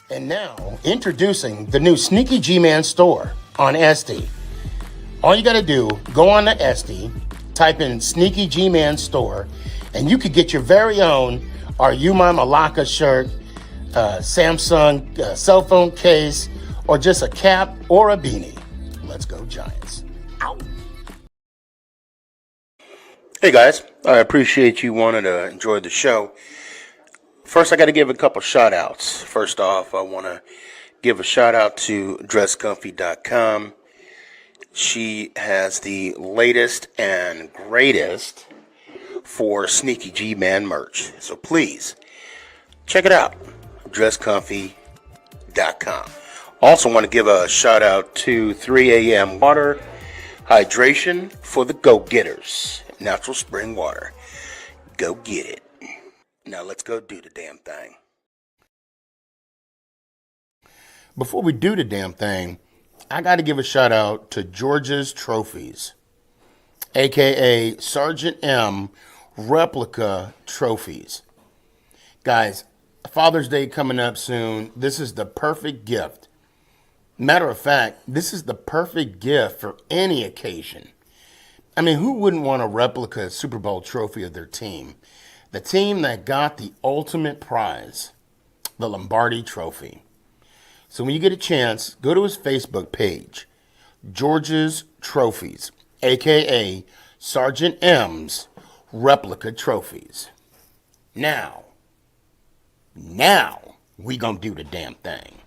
And now, introducing the new SneakyG Man store on SD. All you got to do, go on to SD, type in SneakyG Man store, and you could get your very own Are You My Malacca shirt, Samsung cell phone case, or just a cap or a beanie. Let's go Giants. Ow. Hey guys, I appreciate you wanting to enjoy the show. First, I got to give a couple shout outs. First off, I want to give a shout out to dresscomfy.com. She has the latest and greatest for SneakyG Man merch. So please, check it out. dresscomfy.com. Also want to give a shout out to 3 a.m. Water Hydration for the go-getters. Natural spring water. Go get it. Now let's go do the damn thing. Before we do the damn thing, I got to give a shout out to George's Trophies, aka Sergeant M replica trophies. Guys, Father's Day coming up soon. This is the perfect gift. Matter of fact, this is the perfect gift for any occasion. I mean, who wouldn't want a replica Super Bowl trophy of their team? The team that got the ultimate prize, the Lombardi Trophy. So when you get a chance, go to his Facebook page, George's Trophies, a.k.a. Sergeant M's Replica Trophies. Now, we gonna do the damn thing.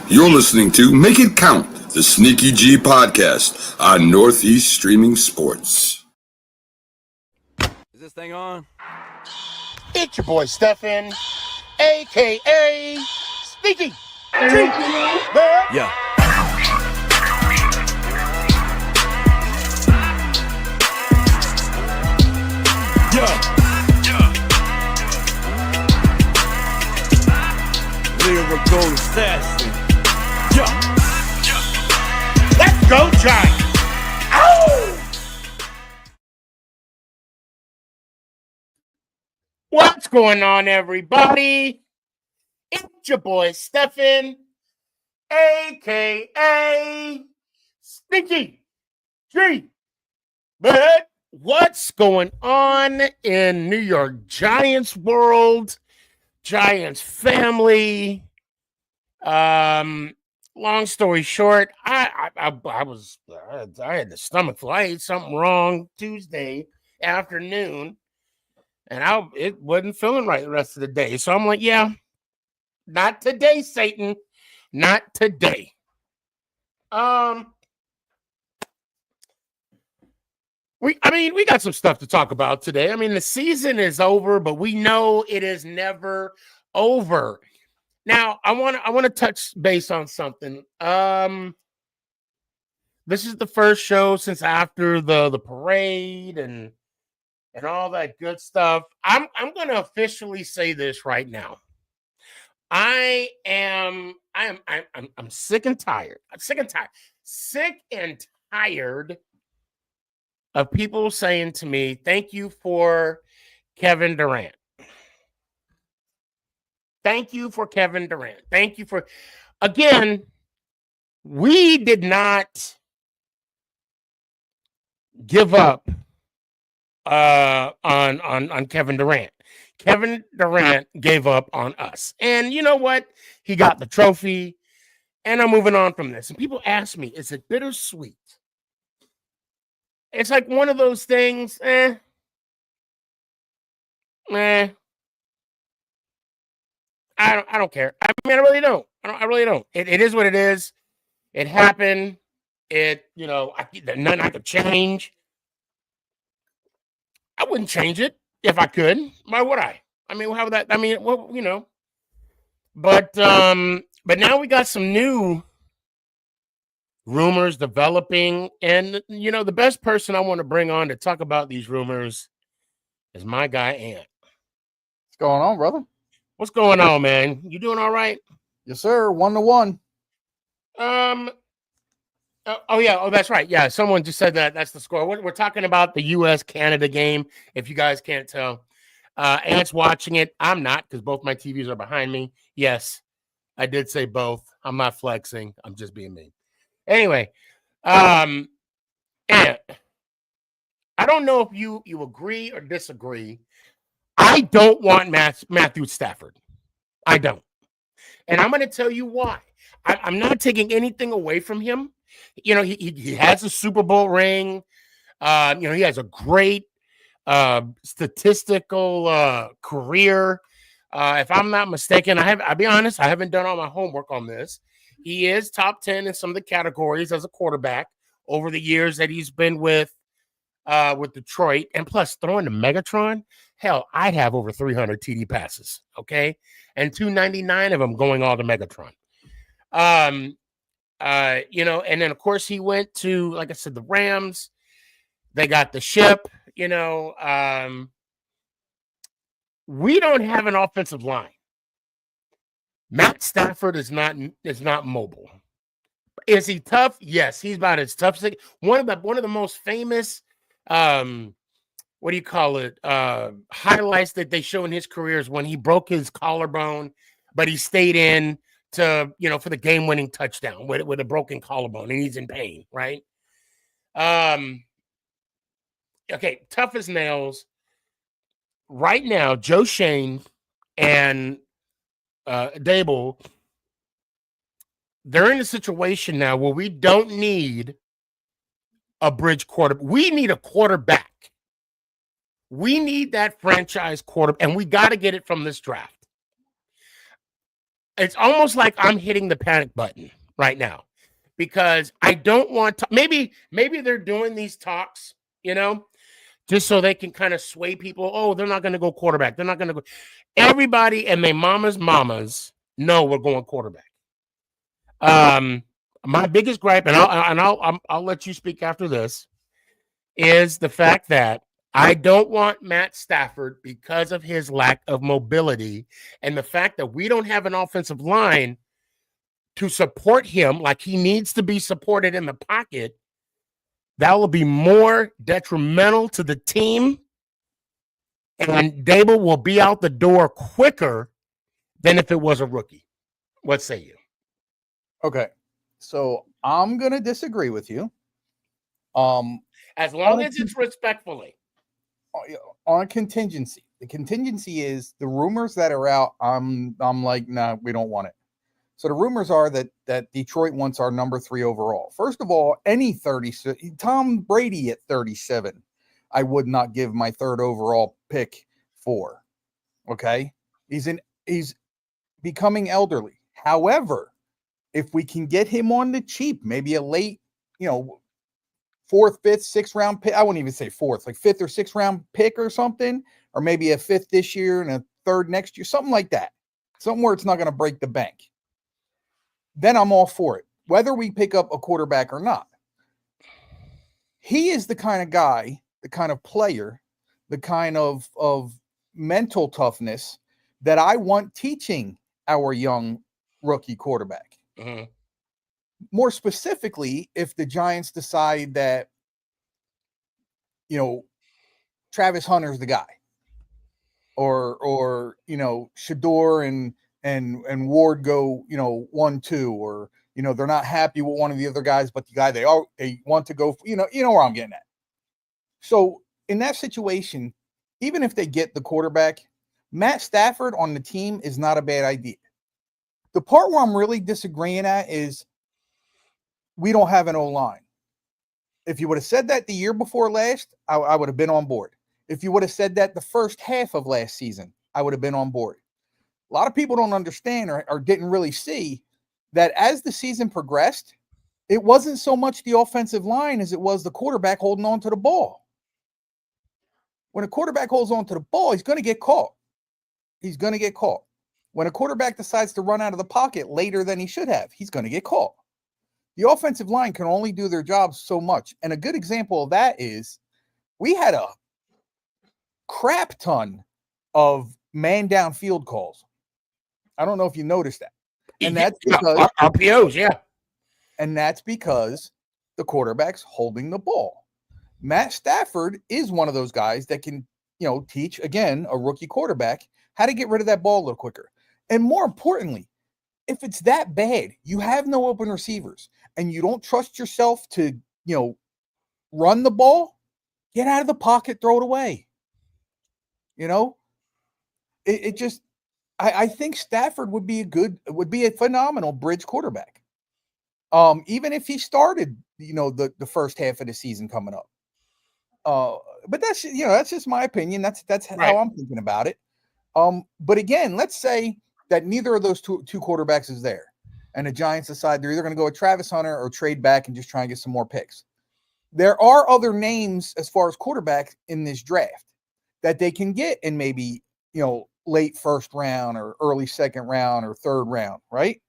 You're listening to Make It Count, the SneakyG podcast on Northeast Streaming Sports. Is this thing on? It's your boy Stefan, a.k.a. SneakyG. Yeah. Lyrical assassin. Let's go Giants. Ow! What's going on, everybody? It's your boy Stefan, a.k.a. SneakyG. But what's going on in New York Giants world? Giants family. Long story short, I had the stomach flu. I ate something wrong Tuesday afternoon, and it wasn't feeling right the rest of the day. So I'm like, yeah, not today, Satan, not today. We got some stuff to talk about today. I mean, the season is over, but we know it is never over. Now, I want to touch base on something. This is the first show since after the parade and all that good stuff. I'm going to officially say this right now. I'm sick and tired. Sick and tired of people saying to me, thank you for Kevin Durant. Thank you for Kevin Durant. Thank you for, again, we did not give up on Kevin Durant. Kevin Durant gave up on us. And you know what? He got the trophy, and I'm moving on from this. And people ask me, is it bittersweet? It's like one of those things, I don't care. I mean, I really don't. I really don't. It is what it is. It happened. Nothing I could change. I wouldn't change it if I could. Why would I? I mean, how would that? I mean, well, But now we got some new rumors developing, and the best person I want to bring on to talk about these rumors is my guy Ant. What's going on, brother? What's going on, man? You doing all right? Yes, sir. 1-1. Oh, that's right. Yeah, someone just said that. That's the score. We're talking about the U.S.-Canada game, if you guys can't tell. Ant's watching it. I'm not because both my TVs are behind me. Yes, I did say both. I'm not flexing. I'm just being me. Anyway, Ant, I don't know if you agree or disagree. I don't want Matthew Stafford. I don't. And I'm going to tell you why. I'm not taking anything away from him. You know, he has a Super Bowl ring. You know, he has a great statistical career. If I'm not mistaken, I'll be honest, I haven't done all my homework on this. He is top 10 in some of the categories as a quarterback over the years that he's been with Detroit. And plus, throwing the Megatron, hell, I'd have over 300 TD passes, okay? And 299 of them going all to Megatron. You know, and then, of course, he went to, like I said, the Rams. They got the ship, you know. We don't have an offensive line. Matt Stafford is not mobile. Is he tough? Yes, he's about as tough as one of the most famous what do you call it? Highlights that they show in his career is when he broke his collarbone, but he stayed in to, you know, for the game-winning touchdown with a broken collarbone, and he's in pain, right? Okay, tough as nails. Right now, Joe Shane and Dable, they're in a situation now where we don't need a bridge quarterback. We need a quarterback. We need that franchise quarterback, and we got to get it from this draft. It's almost like I'm hitting the panic button right now because I don't want to. Maybe they're doing these talks, you know, just so they can kind of sway people. Oh, they're not going to go quarterback. They're not going to go. Everybody and their mamas know we're going quarterback. My biggest gripe, and I'll let you speak after this, is the fact that I don't want Matt Stafford because of his lack of mobility and the fact that we don't have an offensive line to support him like he needs to be supported in the pocket. That will be more detrimental to the team, and Dable will be out the door quicker than if it was a rookie. What say you? Okay, so I'm gonna disagree with you. As long as it's respectfully. On a contingency. The contingency is the rumors that are out. I'm like, nah, we don't want it. So the rumors are that Detroit wants our number 3 overall. First of all, any 30, Tom Brady at 37, I would not give my 3rd overall pick for. Okay, he's becoming elderly. However, if we can get him on the cheap, maybe a late, you know, 4th, 5th, 6th round pick. I wouldn't even say 4th, like 5th or 6th round pick or something, or maybe a 5th this year and a 3rd next year, something like that. Something where it's not going to break the bank. Then I'm all for it, whether we pick up a quarterback or not. He is the kind of guy, the kind of player, the kind of mental toughness that I want teaching our young rookie quarterback. Mm-hmm. More specifically, if the Giants decide that, you know, Travis Hunter's the guy, or you know, Shador and Ward go, you know, 1-2, or you know, they're not happy with one of the other guys, but the guy they want to go for, you know where I'm getting at. So in that situation, even if they get the quarterback, Matt Stafford on the team is not a bad idea. The part where I'm really disagreeing at is we don't have an O-line. If you would have said that the year before last, I would have been on board. If you would have said that the first half of last season, I would have been on board. A lot of people don't understand or didn't really see that as the season progressed, it wasn't so much the offensive line as it was the quarterback holding on to the ball. When a quarterback holds on to the ball, he's going to get caught. He's going to get caught. When a quarterback decides to run out of the pocket later than he should have, he's going to get caught. The offensive line can only do their job so much. And a good example of that is we had a crap ton of man down field calls. I don't know if you noticed that. And that's because RPOs, yeah. And that's because the quarterback's holding the ball. Matt Stafford is one of those guys that can, teach again a rookie quarterback how to get rid of that ball a little quicker. And more importantly, if it's that bad, you have no open receivers and you don't trust yourself to, run the ball, get out of the pocket, throw it away. I think Stafford would be a phenomenal bridge quarterback. Even if he started, the first half of the season coming up. But that's just my opinion. That's how I'm thinking about it. But again, let's say that neither of those two quarterbacks is there, and the Giants decide they're either going to go with Travis Hunter or trade back and just try and get some more picks. There are other names as far as quarterbacks in this draft that they can get in maybe, late first round or early second round or third round, right?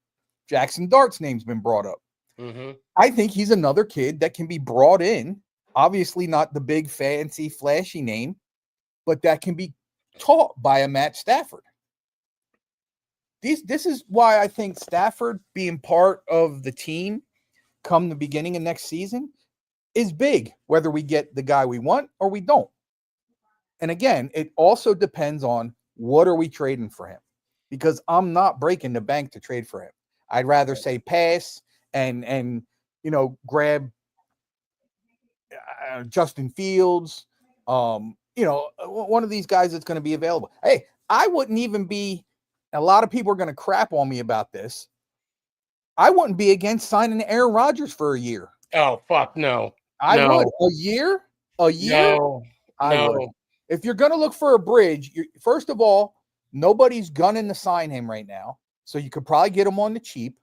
Jackson Dart's name's been brought up. Mm-hmm. I think he's another kid that can be brought in. Obviously not the big, fancy, flashy name, but that can be taught by a Matt Stafford. This is why I think Stafford being part of the team come the beginning of next season is big, whether we get the guy we want or we don't. And again, it also depends on what are we trading for him, because I'm not breaking the bank to trade for him. I'd rather say pass and grab Justin Fields, one of these guys that's going to be available. Hey, I wouldn't even be, a lot of people are going to crap on me about this. I wouldn't be against signing Aaron Rodgers for a year. Oh, fuck no. I would. A year? No. I would. If you're going to look for a bridge, first of all, nobody's gunning to sign him right now. So you could probably get him on the cheap.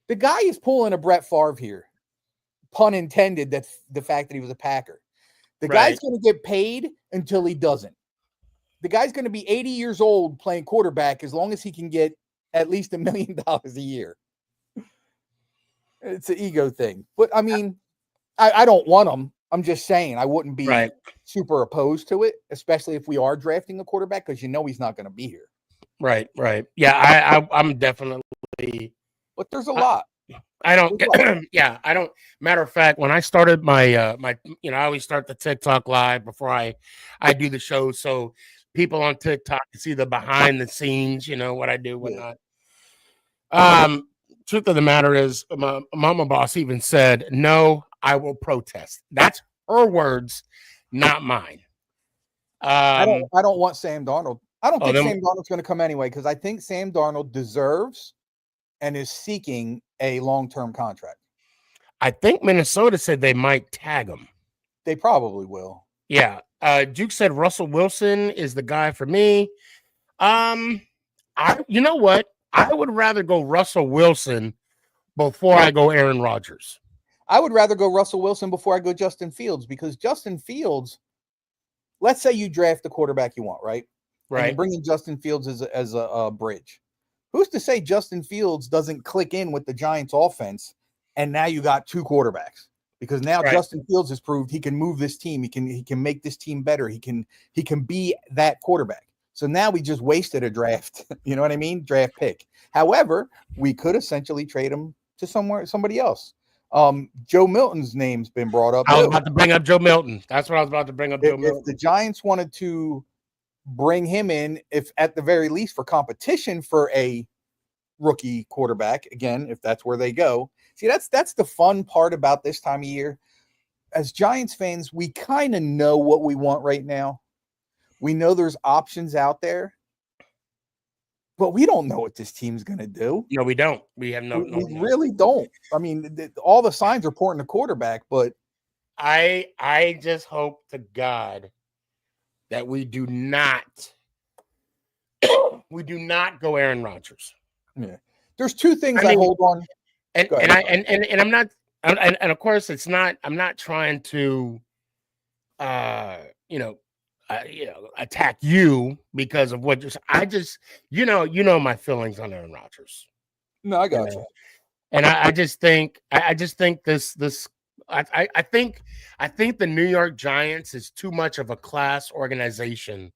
The guy is pulling a Brett Favre here. Pun intended, that's the fact that he was a Packer. The guy's going to get paid until he doesn't. The guy's going to be 80 years old playing quarterback as long as he can get at least $1 million a year. It's an ego thing. But, I mean, I don't want him. I'm just saying I wouldn't be super opposed to it, especially if we are drafting a quarterback, because he's not going to be here. Right. Yeah, I'm definitely. But there's a lot. I don't. I don't. Matter of fact, when I started my I always start the TikTok live before I do the show, so people on TikTok can see the behind the scenes, what I do, whatnot. Truth of the matter is, my mama boss even said, "No, I will protest." That's her words, not mine. I don't want Sam Darnold. I don't think Sam Darnold's going to come anyway, because I think Sam Darnold deserves and is seeking a long-term contract. I think Minnesota said they might tag him. They probably will. Yeah. Duke said Russell Wilson is the guy for me. You know what? I would rather go Russell Wilson before I go Aaron Rodgers. I would rather go Russell Wilson before I go Justin Fields, because Justin Fields, let's say you draft the quarterback you want, right? Right. And you bring in Justin Fields as a bridge. Who's to say Justin Fields doesn't click in with the Giants offense, and now you got two quarterbacks? Because now Justin Fields has proved he can move this team. He can make this team better. He can be that quarterback. So now we just wasted a draft. You know what I mean? Draft pick. However, we could essentially trade him to somebody else. Joe Milton's name's been brought up. I was about to bring up Joe Milton. That's what I was about to bring up. Joe Milton. If the Giants wanted to bring him in, if at the very least for competition for a rookie quarterback, again, if that's where they go. See, that's the fun part about this time of year. As Giants fans, we kind of know what we want right now. We know there's options out there, but we don't know what this team's going to do. No, we don't. We have no. We really don't. I mean, all the signs are pointing to quarterback, but I just hope to God that we do not go Aaron Rodgers. Yeah, there's two things I hold on, and I'm not, and of course it's not. I'm not trying to, attack you because of what I just, my feelings on Aaron Rodgers. No, I got you. And I just think this. I think the New York Giants is too much of a class organization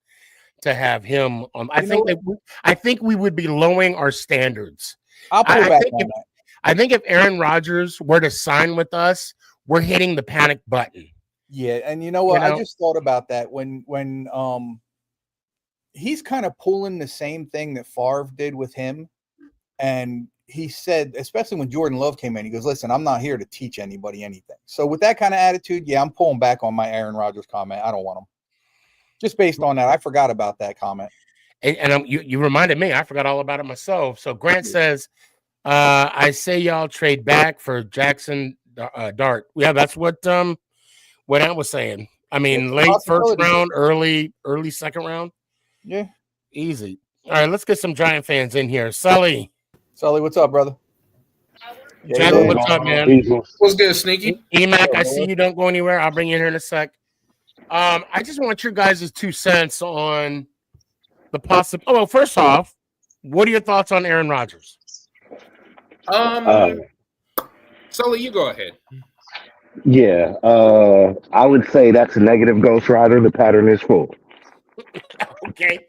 to have him on. I think we would be lowering our standards. I'll pull back on that. I think if Aaron Rodgers were to sign with us, we're hitting the panic button. Yeah, and you know what? I just thought about that when he's kind of pulling the same thing that Favre did with him. And he said, especially when Jordan Love came in, he goes, listen, I'm not here to teach anybody anything. So with that kind of attitude, yeah, I'm pulling back on my Aaron Rodgers comment. I don't want him. Just based on that, I forgot about that comment. And you reminded me. I forgot all about it myself. So Grant says, I say y'all trade back for Jackson Dart. Yeah, that's what Ant was saying. I mean, late first round, early second round. Yeah. Easy. All right, let's get some Giant fans in here. Sully, what's up, brother? Jack, what's up, man? What's good, Sneaky? E-Mac, I see you. Don't go anywhere. I'll bring you in here in a sec. I just want your guys' 2 cents on the possible. Oh, well, first off, what are your thoughts on Aaron Rodgers? Sully, you go ahead. Yeah, I would say that's a negative Ghost Rider. The pattern is full. Okay.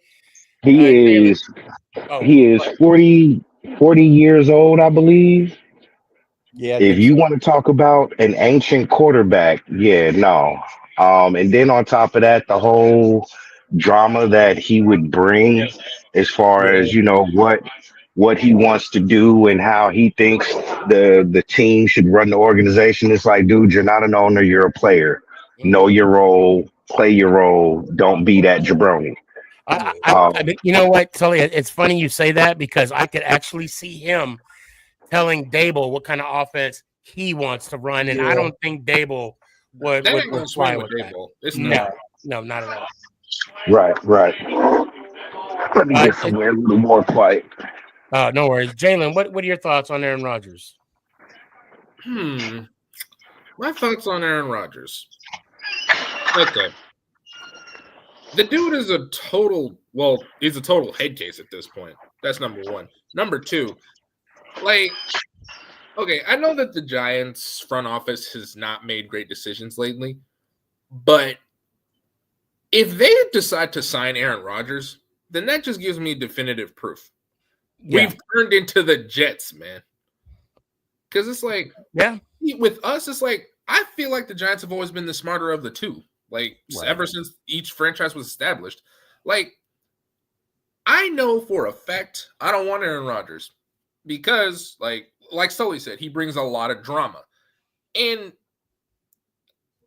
He is 40 years old, I believe. Yeah. If you want to talk about an ancient quarterback, yeah, no. And then on top of that, the whole drama that he would bring as far as, you know, what he wants to do and how he thinks the team should run the organization. It's like, dude, you're not an owner, you're a player. Know your role, play your role, don't be that jabroni. I mean, you know what, Sully? It's funny you say that because I could actually see him telling Dable what kind of offense he wants to run, and I don't think Dable would fly with Dable. It's no, not at all. Right. Let me get somewhere a little more quiet. No worries. Jalen, what are your thoughts on Aaron Rodgers? My thoughts on Aaron Rodgers. Okay. The dude is a total head case at this point. That's number one. Number two, okay, I know that the Giants front office has not made great decisions lately, but if they decide to sign Aaron Rodgers, then that just gives me definitive proof. Yeah. We've turned into the Jets, man. Because it's like, with us, it's like, I feel like the Giants have always been the smarter of the two. Ever since each franchise was established. I know for a fact I don't want Aaron Rodgers because, like Sully said, he brings a lot of drama. And,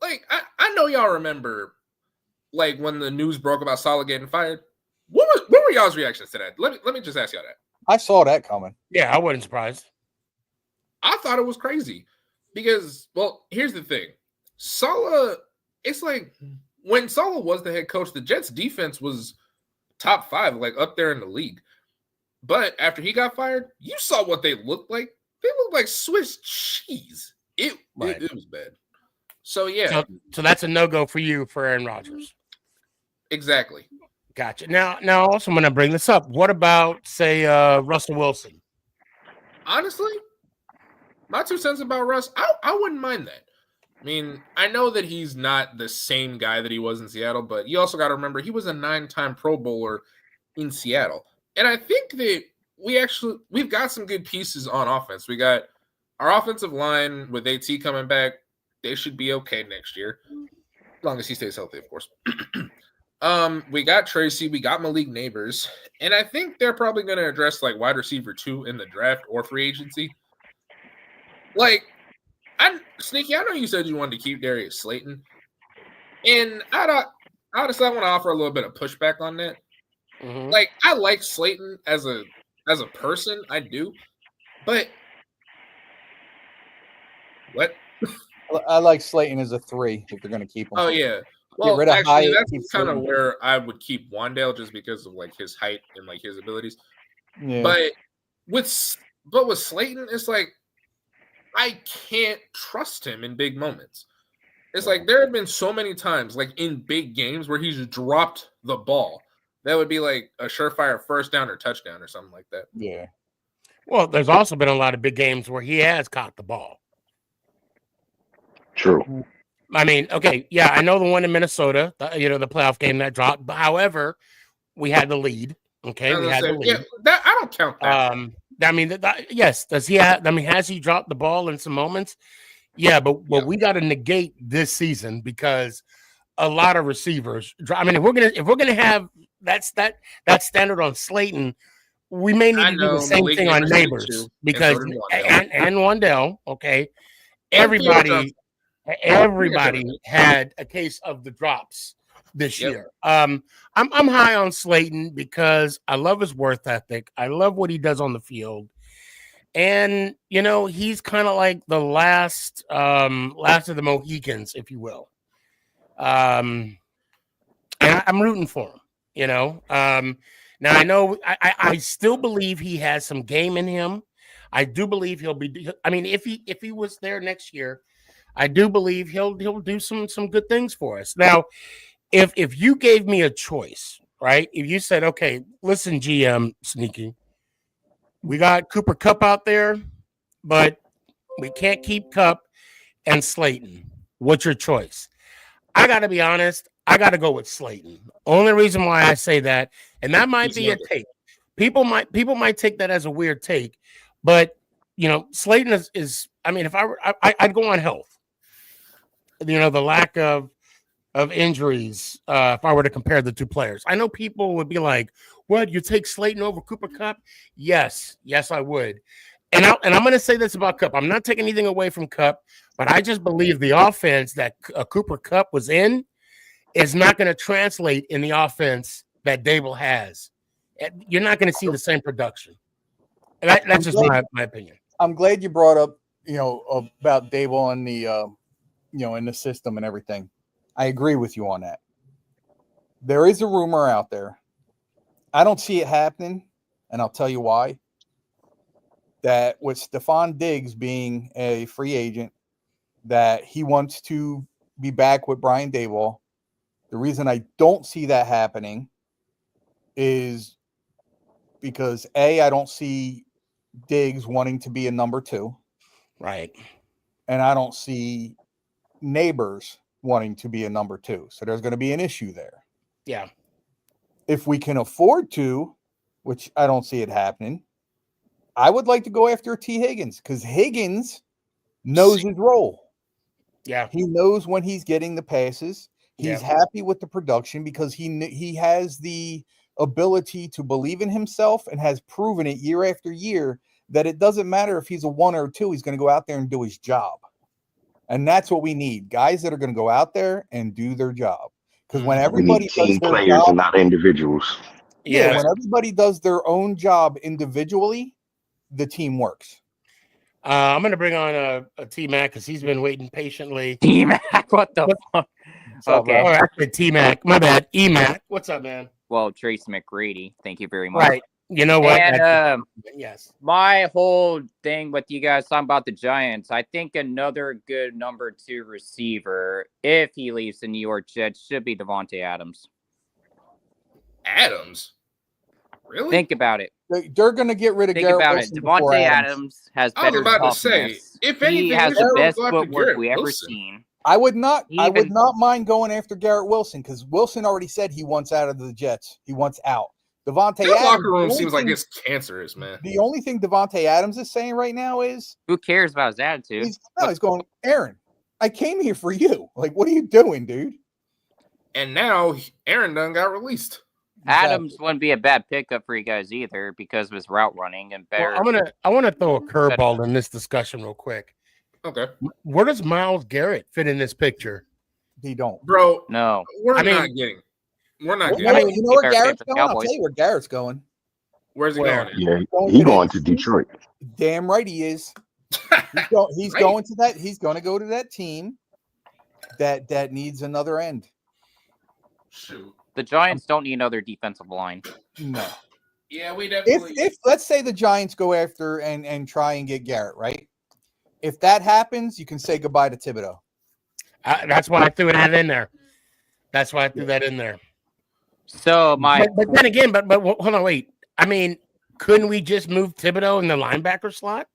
I know y'all remember, when the news broke about Saleh getting fired. What were y'all's reactions to that? Let me just ask y'all that. I saw that coming. Yeah, I wasn't surprised. I thought it was crazy because, here's the thing. Saleh, it's like when Saleh was the head coach, the Jets defense was top 5, up there in the league. But after he got fired, you saw what they looked like. They looked like Swiss cheese. It was bad. So, yeah. So that's a no-go for you for Aaron Rodgers. Exactly. Gotcha. Now also I'm going to bring this up. What about, say, Russell Wilson? Honestly, my 2 cents about Russ, I wouldn't mind that. I mean, I know that he's not the same guy that he was in Seattle, but you also got to remember he was a 9-time Pro Bowler in Seattle. And I think that we've got some good pieces on offense. We got our offensive line with AT coming back. They should be okay next year, as long as he stays healthy, of course. We got Tracy, we got Malik Neighbors, and I think they're probably going to address wide receiver 2 in the draft or free agency. Sneaky, I know you said you wanted to keep Darius Slayton, and honestly, I want to offer a little bit of pushback on that. Mm-hmm. I like Slayton as a person, I do, but what? I like Slayton as a 3 if they're going to keep him. Oh yeah. Well, actually, that's kind of where I would keep Wandale just because of his height and his abilities. Yeah. But with Slayton, it's I can't trust him in big moments. It's there have been so many times, in big games, where he's dropped the ball. That would be a surefire first down or touchdown or something like that. Yeah. Well, there's also been a lot of big games where he has caught the ball. True. I mean, okay, yeah, I know the one in Minnesota, the playoff game that dropped. But however, we had the lead. Okay, we had the lead. Yeah, I don't count that. I mean, yes. Does he have? I mean, has he dropped the ball in some moments? Yeah, but we got to negate this season because a lot of receivers. I mean, if we're gonna have that standard on Slayton, we may need I to do the know same Malik thing on Neighbors did it Neighbors too, because and so did Wandale. and Wandell. Okay, And Theo Johnson. everybody had a case of the drops this Yep. year. I'm high on Slayton because I love his work ethic. I love what he does on the field. And he's kind of like the last of the Mohicans, if you will. And I'm rooting for him. Now I know I still believe he has some game in him. I do believe he'll be. I mean, if he was there next year, I do believe he'll do some good things for us. Now, if you gave me a choice, right? If you said, okay, listen, GM Sneaky, we got Cooper Kupp out there, but we can't keep Kupp and Slayton. What's your choice? I got to be honest. I got to go with Slayton. Only reason why I say that, and that might be a take. People might take that as a weird take, but Slayton is. I mean, if I'd go on health. The lack of injuries. If I were to compare the two players, I know people would be like, "What? You take Slayton over Cooper Kupp?" Yes, I would. And I'm going to say this about Kupp. I'm not taking anything away from Kupp, but I just believe the offense that Cooper Kupp was in is not going to translate in the offense that Dable has. You're not going to see the same production. That's just my opinion. I'm glad you brought up, about Dable and the, in the system and everything. I agree with you on that. There is a rumor out there. I don't see it happening, and I'll tell you why. That with Stephon Diggs being a free agent, that he wants to be back with Brian Daboll. The reason I don't see that happening is because I don't see Diggs wanting to be a number 2. Right. And I don't see Neighbors wanting to be a number 2. So there's going to be an issue there. Yeah. If we can afford to, which I don't see it happening, I would like to go after T. Higgins because Higgins knows his role. Yeah. He knows when he's getting the passes. He's happy with the production because he has the ability to believe in himself and has proven it year after year that it doesn't matter if he's a 1 or a 2, he's going to go out there and do his job. And that's what we need. Guys that are going to go out there and do their job. Because when everybody we need team players and not individuals. Yeah, when everybody does their own job individually, the team works. I'm going to bring on a T-Mac because he's been waiting patiently. T-Mac, what the fuck? Okay. All right, T-Mac. My bad. E-Mac. What's up, man? Well, Trace McGrady, thank you very much. Right. You know what? And, yes. My whole thing with you guys talking about the Giants, I think another good number 2 receiver, if he leaves the New York Jets, should be Devontae Adams. Adams? Really? Think about it. They're going to get rid of Garrett Wilson. Devontae Adams has better toughness. If anything, he has the best footwork we ever seen. I would not mind going after Garrett Wilson because Wilson already said he wants out of the Jets. He wants out. Devontae Adams. Locker room seems like it's cancerous, man. The only thing Devontae Adams is saying right now is, who cares about his attitude? He's going, Aaron, I came here for you. Like, what are you doing, dude? And now Aaron done got released. Adams wouldn't be a bad pickup for you guys either because of his route running and better. Well, I want to throw a curveball in this discussion real quick. Okay. Where does Myles Garrett fit in this picture? He don't. Bro, no. We're not getting. You know where Garrett's going? I'll tell you where Garrett's going. Where's he going? Yeah, he's going to Detroit. Damn right he is. He's going to that. He's going to go to that team that needs another end. Shoot. The Giants don't need another defensive line. No. Yeah, we definitely. If let's say the Giants go after and try and get Garrett, right? If that happens, you can say goodbye to Thibodeau. That's why I threw that in there. That's why I threw that in there. So but then again, but hold on, wait. I mean, couldn't we just move Thibodeau in the linebacker slot?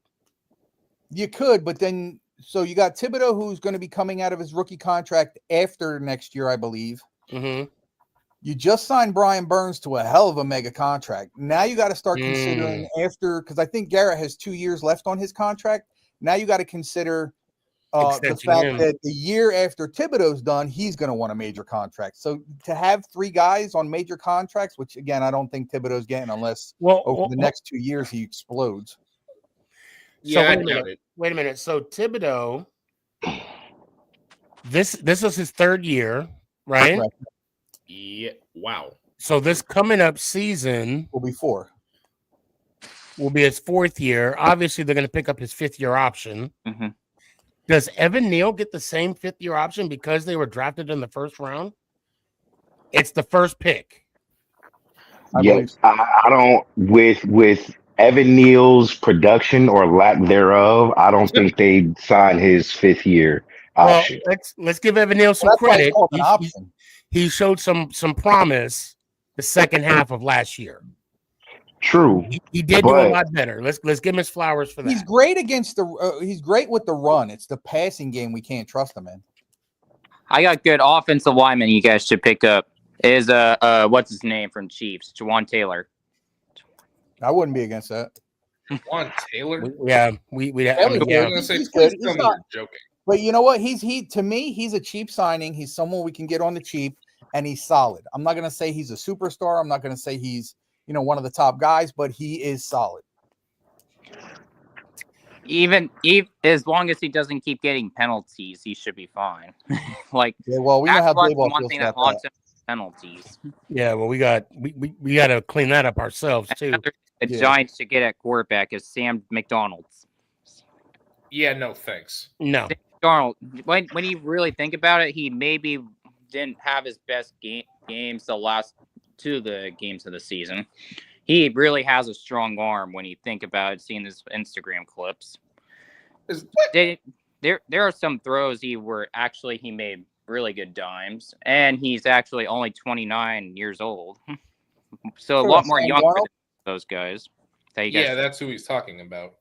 You could, but then so you got Thibodeau who's going to be coming out of his rookie contract after next year, I believe. Mm-hmm. You just signed Brian Burns to a hell of a mega contract. Now you got to start considering after, because I think Garrett has 2 years left on his contract. Now you got to consider the Extension, fact yeah. that the year after Thibodeau's done, he's going to want a major contract. So to have 3 guys on major contracts, which again I don't think Thibodeau's getting unless over the next 2 years he explodes. So Yeah, I wait a doubt minute. it. Wait a minute. So Thibodeau, this is his 3rd year, right? Right. Yeah. Wow. So this coming up season Will be 4. will be his 4th year. Obviously, they're going to pick up his 5th year option. Mm-hmm. Does Evan Neal get the same 5th year option because they were drafted in the 1st round? It's the 1st pick. Yes, I don't with Evan Neal's production or lack thereof. I don't think they sign his 5th year Well, option. let's give Evan Neal some Well, that's why it's credit. called an option. He showed some promise the second half of last year. True, He did do a but lot better. Let's give him his flowers for that. He's great against the. He's great with the run. It's the passing game we can't trust him in. I got good offensive lineman you guys should pick up. Is what's his name from Chiefs? Jawan Taylor. I wouldn't be against that. Juan Taylor. Yeah, we I mean, I'm yeah. gonna say, He's please good. tell He's me not- you're joking. But you know what? To me, he's a cheap signing. He's someone we can get on the cheap, and he's solid. I'm not gonna say he's a superstar. I'm not gonna say he's one of the top guys, but he is solid. Even as long as he doesn't keep getting penalties, he should be fine. Like, Yeah, well, we know that's how what Dayball one feels thing that about haunts that. him is penalties. Yeah, well, we got to clean that up ourselves too. Another the Yeah. Giants should get at quarterback is Sam McDonald's. Yeah, no thanks. No, Darnold, when you really think about it, he maybe didn't have his best games the last 2 of the games of the season. He really has a strong arm when you think about it, seeing his Instagram clips. There are some throws he made really good dimes, and he's actually only 29 years old. So a lot more Sam younger Darnold? than those guys. Yeah, that's who he's talking about.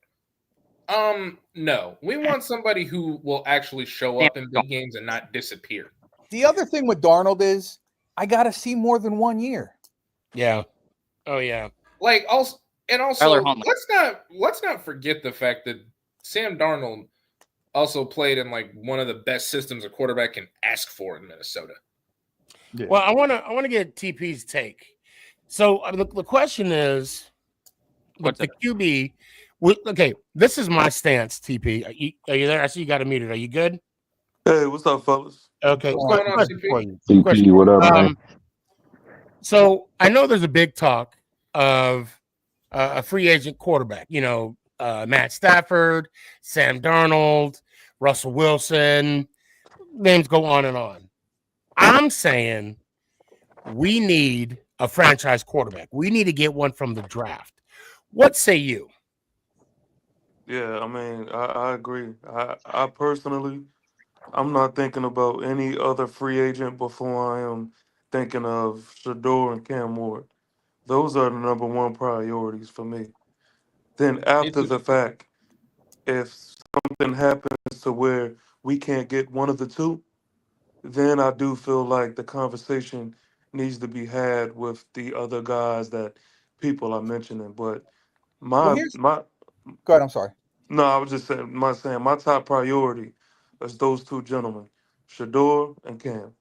No, we want somebody who will actually show up in big games and not disappear. The other thing with Darnold is I got to see more than 1 year. yeah, oh yeah, Like also, Tyler Huntley. let's not forget the fact that Sam Darnold also played in like one of the best systems a quarterback can ask for in Minnesota. Yeah. Well, I want to get TP's take. So the question is, What's the QB. Okay, this is my stance. TP, are you there? I see you got it muted. Are you good? Hey, what's up, fellas? Okay. What's going on, Question TP? for you. CP, Question. what up, man? So I know there's a big talk of a free agent quarterback. Matt Stafford, Sam Darnold, Russell Wilson. Names go on and on. I'm saying we need a franchise quarterback. We need to get one from the draft. What say you? Yeah, I mean, I agree. I personally, I'm not thinking about any other free agent before I am thinking of Shador and Cam Ward. Those are the number 1 priorities for me. Then after too. the fact, if something happens to where we can't get one of the 2, then I do feel like the conversation needs to be had with the other guys that people are mentioning. But Well, go ahead. I'm sorry. no, I was just saying my top priority is those 2 gentlemen, Shador and Cam.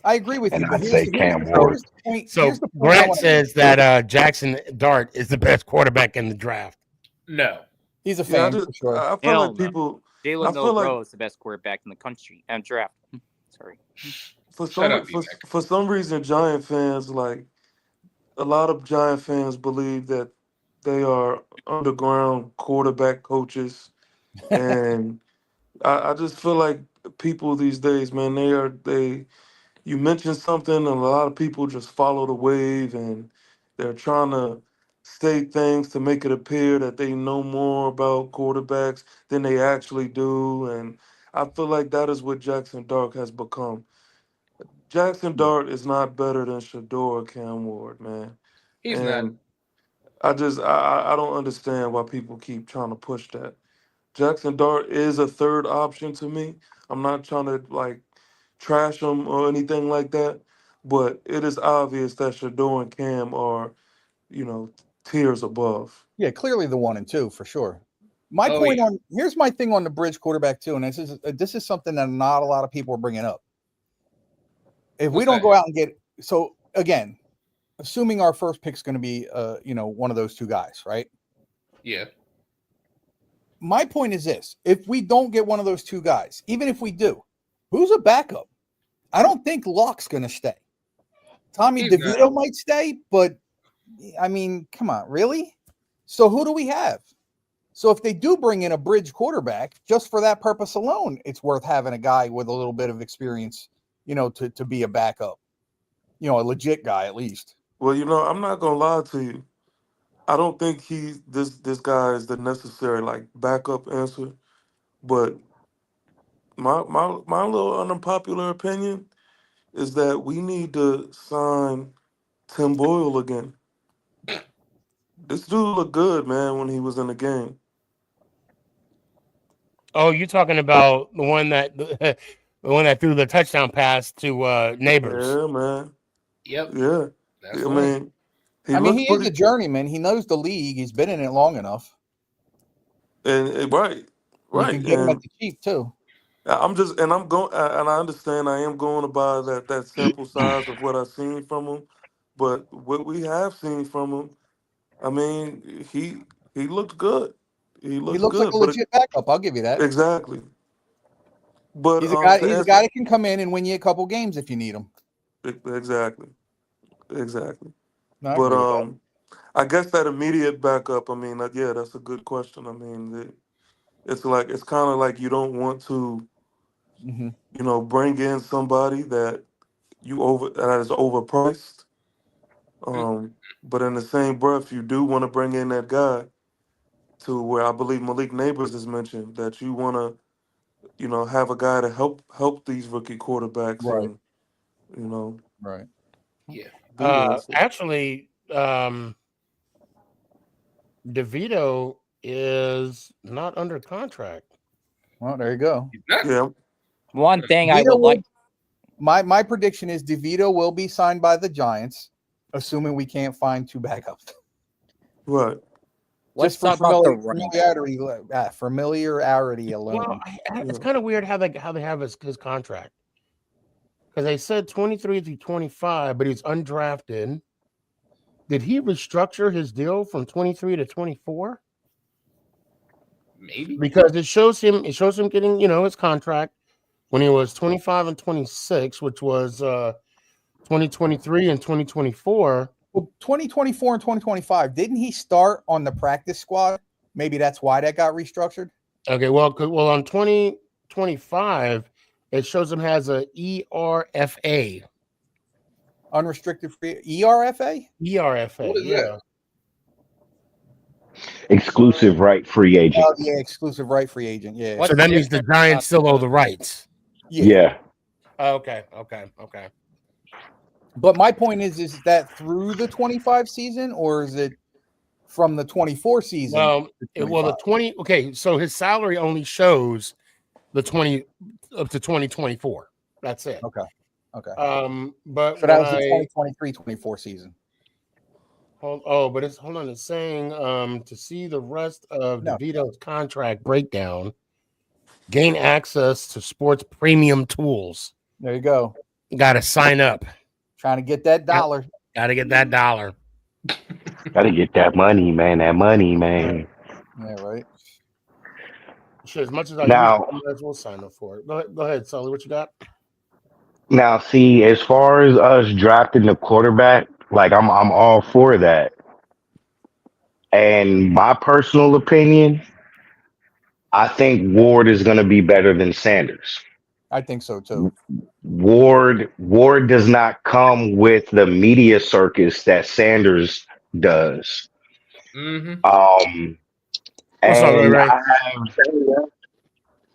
I agree with And you, but I'd say Cam Ward. here's the point. So here's the point I Grant wanna- says that Jackson Dart is the best quarterback in the draft. No. he's a Yeah, fan for sure. I feel Hell like no. people Jalen I feel like- Milroe is the best quarterback in the country and draft. Sorry. for some reason Giant fans, like a lot of Giant fans, believe that they are underground quarterback coaches, and I just feel like people these days, man, you mention something and a lot of people just follow the wave, and they're trying to say things to make it appear that they know more about quarterbacks than they actually do, and I feel like that is what Jackson Dart has become. Jackson Dart is not better than Shador or Cam Ward, man. He's And I don't understand why people keep trying to push that. Jackson Dart is a 3rd option to me. I'm not trying to like trash him or anything like that, but it is obvious that Shador and Cam are, tiers above. Yeah, clearly the 1 and 2 for sure. My point on here's my thing on the bridge quarterback too, and this is something that not a lot of people are bringing up. If we don't go out and get so again, assuming our first pick is going to be one of those two guys, right? Yeah. My point is this: if we don't get one of those two guys, even if we do, who's a backup? I don't think Locke's going to stay. Tommy DeVito might stay, but I mean, come on, really? So who do we have? So if they do bring in a bridge quarterback, just for that purpose alone, it's worth having a guy with a little bit of experience, to be a backup, a legit guy at least. Well, I'm not gonna lie to you. I don't think this guy is the necessary like backup answer. But my little unpopular opinion is that we need to sign Tim Boyle again. This dude looked good, man, when he was in the game. Oh, you're talking about the one that threw the touchdown pass to Neighbors. Yeah, man. Yep. Yeah. That's he is a journeyman. He knows the league. He's been in it long enough. And right. You can get him at the cheap too. I understand I am going to buy that sample size of what I've seen from him, but what we have seen from him, I mean, he looked good. He looks like a legit backup. I'll give you that. Exactly. But he's a guy that can come in and win you a couple games if you need him. Exactly. No, but I guess that immediate backup. I mean, yeah, that's a good question. I mean, it's kind of like you don't want to, bring in somebody that that is overpriced. But in the same breath, you do want to bring in that guy to where I believe Malik Neighbors has mentioned that you want to, have a guy to help these rookie quarterbacks, right? Right. Yeah. Actually, DeVito is not under contract. Well, there you go. Yeah. One thing I would like. My prediction is DeVito will be signed by the Giants, assuming we can't find two backups. Right. Let's Just for talk about familiarity alone. Well, it's kind of weird how they have his contract, because they said 23 through 25, but he's undrafted. Did he restructure his deal from 23 to 24? Maybe, because it shows him getting his contract when he was 25 and 26, which was 2023 and 2024. Well, 2024 and 2025, didn't he start on the practice squad? Maybe that's why that got restructured. Okay, well on 2025, it shows him has a ERFA. Unrestricted free ERFA? ERFA, what is that? Exclusive right free agent. Oh, yeah, exclusive right free agent. Yeah. So that means the Giants still owe the rights. Yeah. Okay. But my point is that through the 25 season, or is it from the 24 season? Well, the 20. Okay, so his salary only shows the 20 up to 2024. That's it. Okay. But so that was the 2023-24 season. Hold on. It's saying to see the rest of DeVito's contract breakdown, gain access to sports premium tools. There you go. Got to sign up. Trying to get that dollar. Got to get that dollar. Got to get that money, man. Yeah, right. Shit, as much as I might as well sign up for it. Go ahead, Sully. What you got? Now, see, as far as us drafting the quarterback, like I'm all for that. And my personal opinion, I think Ward is going to be better than Sanders. I think so too. Ward does not come with the media circus that Sanders does. Mm-hmm. And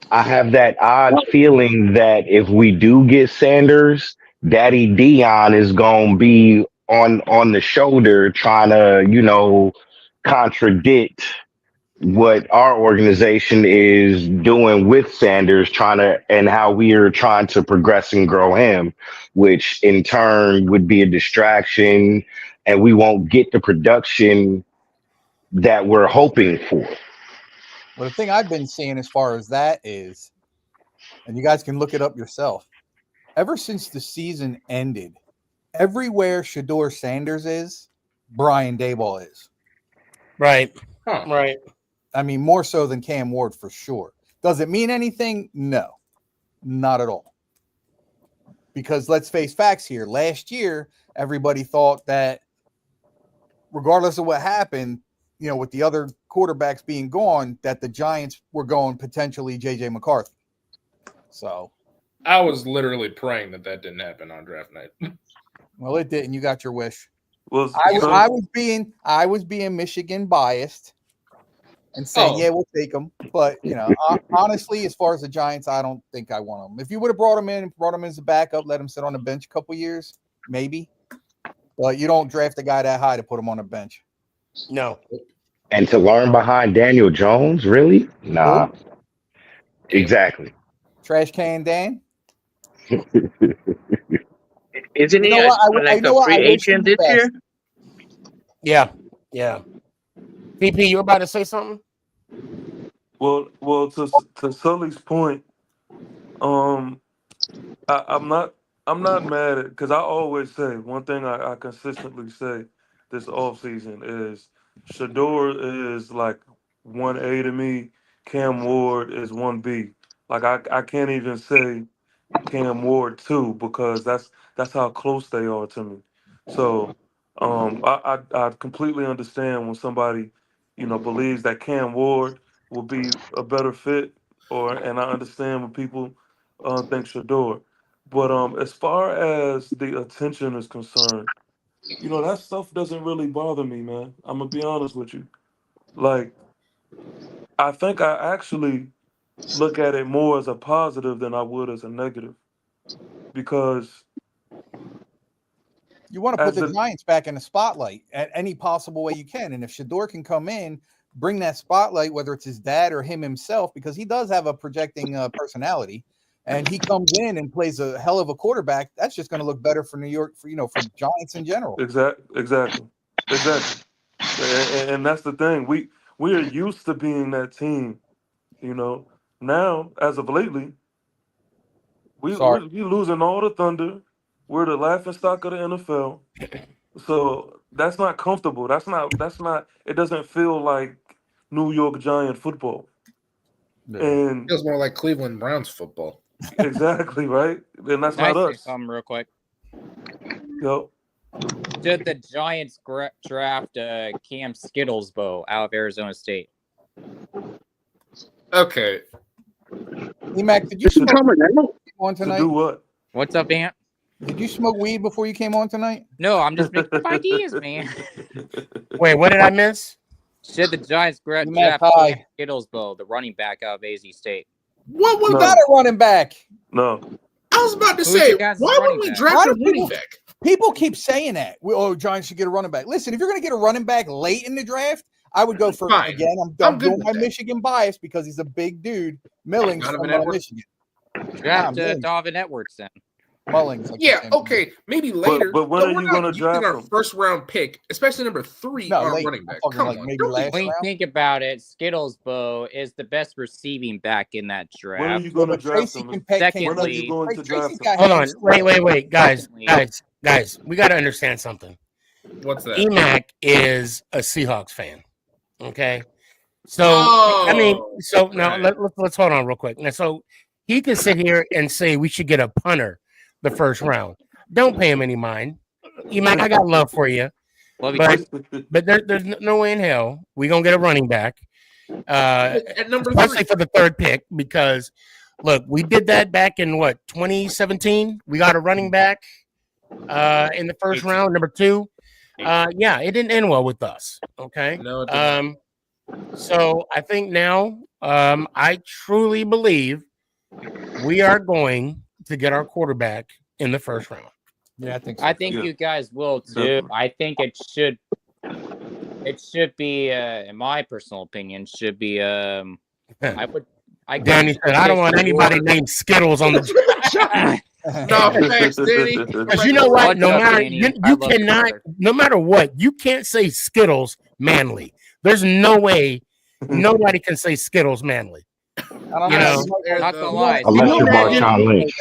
I have that odd feeling that if we do get Sanders, Daddy Dion is gonna be on the shoulder trying to, contradict what our organization is doing with Sanders, and how we are trying to progress and grow him, which in turn would be a distraction, and we won't get the production that we're hoping for. Well, the thing I've been seeing as far as that is, and you guys can look it up yourself, ever since the season ended, everywhere Shador Sanders is, Brian Daboll is. Right. Huh. Right. I mean, more so than Cam Ward for sure. Does it mean anything? No, not at all. Because let's face facts here. Last year, everybody thought that regardless of what happened, you know, with the other quarterbacks being gone, that the Giants were going potentially J.J. McCarthy. So I was literally praying that didn't happen on draft night. well, it didn't. You got your wish. Well, I was being Michigan biased and saying, yeah, we'll take them. But you know, honestly, as far as the Giants, I don't think I want them. If you would have brought him as a backup, let him sit on the bench a couple years, maybe. But you don't draft a guy that high to put him on a bench. No. And to learn behind Daniel Jones, really? Nah. Exactly. Trash can Dan. Isn't he a free agent this year? Yeah. Yeah. PP, you were about to say something? Well, to Sully's point, I'm not mad at, because I always say one thing I consistently say this offseason is Shador is like 1A to me, Cam Ward is 1B. Like I can't even say Cam Ward 2 because that's how close they are to me. So I completely understand when somebody, believes that Cam Ward will be a better fit, and I understand when people think Shador. But as far as the attention is concerned, that stuff doesn't really bother me, man. I'm gonna be honest with you. Like, I think I actually look at it more as a positive than I would as a negative, because you want to put the Giants back in the spotlight at any possible way you can. And if Shador can come in, bring that spotlight, whether it's his dad or him himself, because he does have a projecting personality, and he comes in and plays a hell of a quarterback, that's just going to look better for New York, for Giants in general. Exactly. And that's the thing. We are used to being that team, Now, as of lately, we're losing all the thunder. We're the laughing stock of the NFL. So that's not comfortable. That's not. It doesn't feel like New York Giant football. Yeah. And it feels more like Cleveland Browns football. Exactly, right? And that's not us. Something real quick. Yo. Did the Giants draft Cam Skittlesbow out of Arizona State? Okay. E-Mac, did you smoke on tonight? To do what? What's up, Ant? Did you smoke weed before you came on tonight? No, I'm just making up ideas, man. Wait, what did I miss? Should the Giants draft Skittlesbow, the running back out of AZ State? What? We got a running back. No. I was about to say, why would we draft a running back? People keep saying that. Giants should get a running back. Listen, if you're going to get a running back late in the draft, I would go for again. I'm doing my Michigan bias because he's a big dude. Millings from Michigan. Draft Donovan Edwards then. Mullings. Yeah, okay, maybe later. But when are you going to draft our first round pick, especially number 3 on running back? Come on. When you think about it, Skittlesbow is the best receiving back in that draft. When are you going to draft him? Secondly, when are you going to draft him? Hold on. Wait. Guys, we got to understand something. What's that? E-Mac is a Seahawks fan. Okay. So, now let's hold on real quick. Now, so he can sit here and say we should get a punter the first round. Don't pay him any mind. E-Mac, I got love for you. But there's no way in hell we're going to get a running back. At number especially 3. for the third pick, because look, we did that back in 2017. We got a running back in the first round, number 2. Yeah, it didn't end well with us. Okay. No, it didn't. So I think now I truly believe we are going to get our quarterback in the first round. Yeah, I think so. I think you guys will too. I think it should be in my personal opinion, should be Danny said, I don't want anybody named Skittles on the no, thanks, Danny. Because you know what? No matter you cannot, no matter what, you can't say Skittles manly. There's no way nobody can say Skittles manly. I don't know. Not gonna lie. Unless you're imagine- Marshawn Lynch.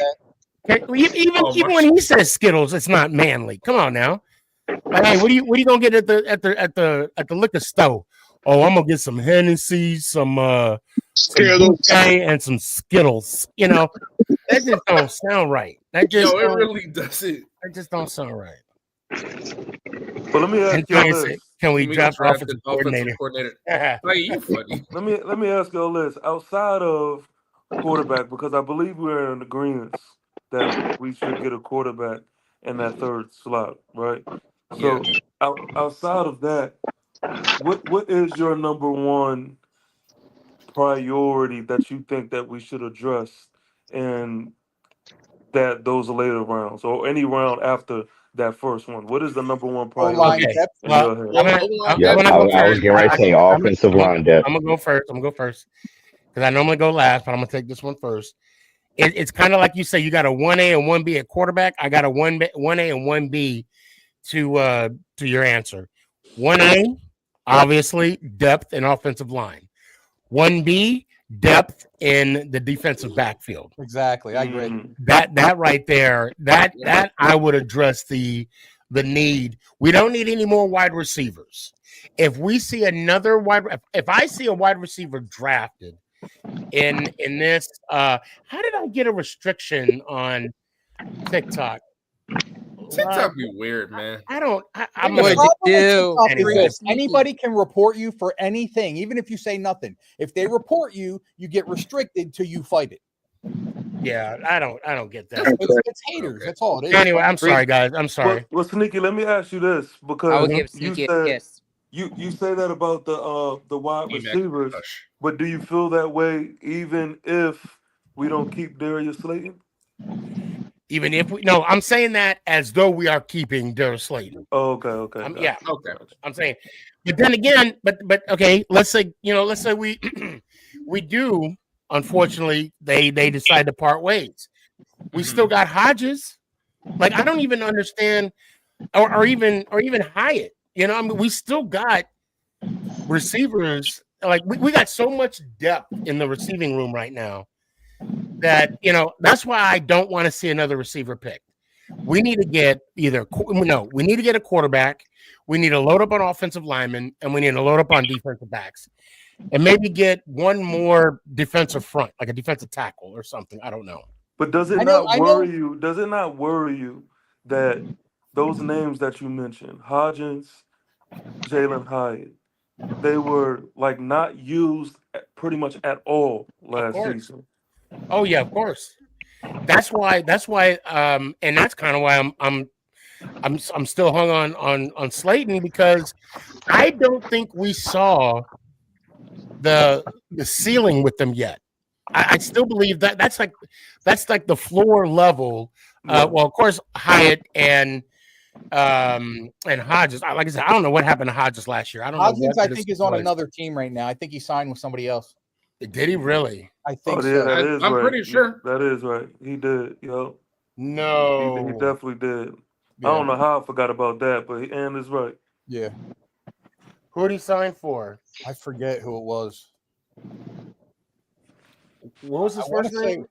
Even when he says Skittles, it's not manly. Come on now. Like, hey, what are you gonna get at the liquor store? Oh, I'm gonna get some Hennessy, some Skittles. and some Skittles. You know, that just don't sound right. That just it really doesn't. That just don't sound right. But let me ask y'all this. Can we draft draft offensive an offensive coordinator? coordinator? Like, you funny. Let me ask y'all this. Outside of quarterback, because I believe we're in agreement that we should get a quarterback in that third slot, right? So outside of that, what is your number one priority that you think that we should address in those later rounds or any round after that first one? What is the number one priority? Okay. in Well, your head? I'm Yep, gonna go I was first. getting ready to say offensive line depth. I'm gonna go first because I normally go last, but I'm gonna take this one first. It's kind of like you say, you got a 1A and 1B at quarterback. I got a 1A and 1B to your answer. 1A, obviously, depth and offensive line. 1B, depth in the defensive backfield. Exactly, I agree. That right there, that I would address the need. We don't need any more wide receivers. If we see another if I see a wide receiver drafted in this, how did I get a restriction on TikTok? TikTok be weird, man. I'm The gonna problem with Anyway. TikTok is this: anybody can report you for anything, even if you say nothing. If they report you, you get restricted till you fight it. Yeah, I don't get that. It's haters. That's all it is. Anyway, I'm sorry, guys. I'm sorry. Well, Sneaky, let me ask you this because I will give you Sneaky a said kiss. you say that about the wide T-Mac, receivers, hush. but do you feel that way even if we don't keep Darius Slayton? Even if I'm saying that as though we are keeping Darius Slayton. Oh, okay. Yeah, Okay. I'm saying, but then again, but okay, let's say we we do. Unfortunately, they decide to part ways. We still got Hodges. Like, I don't even understand, or even Hyatt. You know, I mean, we still got receivers. Like, we got so much depth in the receiving room right now that, that's why I don't want to see another receiver pick. We need to get we need to get a quarterback. We need to load up on offensive linemen, and we need to load up on defensive backs, and maybe get one more defensive front, like a defensive tackle or something. I don't know. But does it not worry you? Does it not worry you that those names that you mentioned, Hodgins, Jalen Hyatt, they were like not used pretty much at all last season? Oh yeah, of course. That's why. And that's kind of why I'm still hung on Slayton, because I don't think we saw the ceiling with them yet. I still believe that's like the floor level. Well, of course, Hyatt and Hodges. Like I said, I don't know what happened to Hodges last year. I don't know. Hodges, I think, is on another team right now. I think he signed with somebody else. Did he really? I think yeah, so. that is I'm right. pretty sure. That is right. He did, yo. No. He definitely did. Yeah. I don't know how I forgot about that, but Ann is right. Yeah. Who did he sign for? I forget who it was. What was his first name?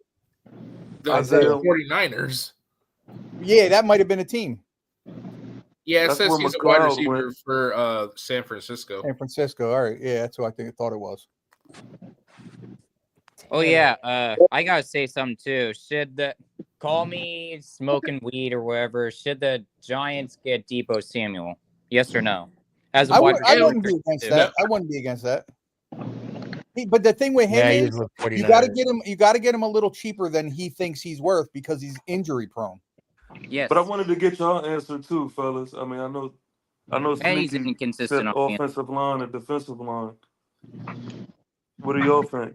The Isaiah. 49ers. Yeah, that might have been a team. Yeah, it That's says where he's a wide McLeod receiver went. for San Francisco. San Francisco. All right. Yeah, that's who I thought it was. Oh yeah, I gotta say something too. Call me smoking weed or whatever? Should the Giants get Debo Samuel? Yes or no? As a I wide wouldn't be receiver, against too. that. I wouldn't be against that. But the thing with him is, you got to get him. You got to get him a little cheaper than he thinks he's worth because he's injury prone. Yes, But I wanted to get y'all answer too, fellas. I mean, I know and he's Sneaky inconsistent said on the offensive line and defensive line. What do y'all think?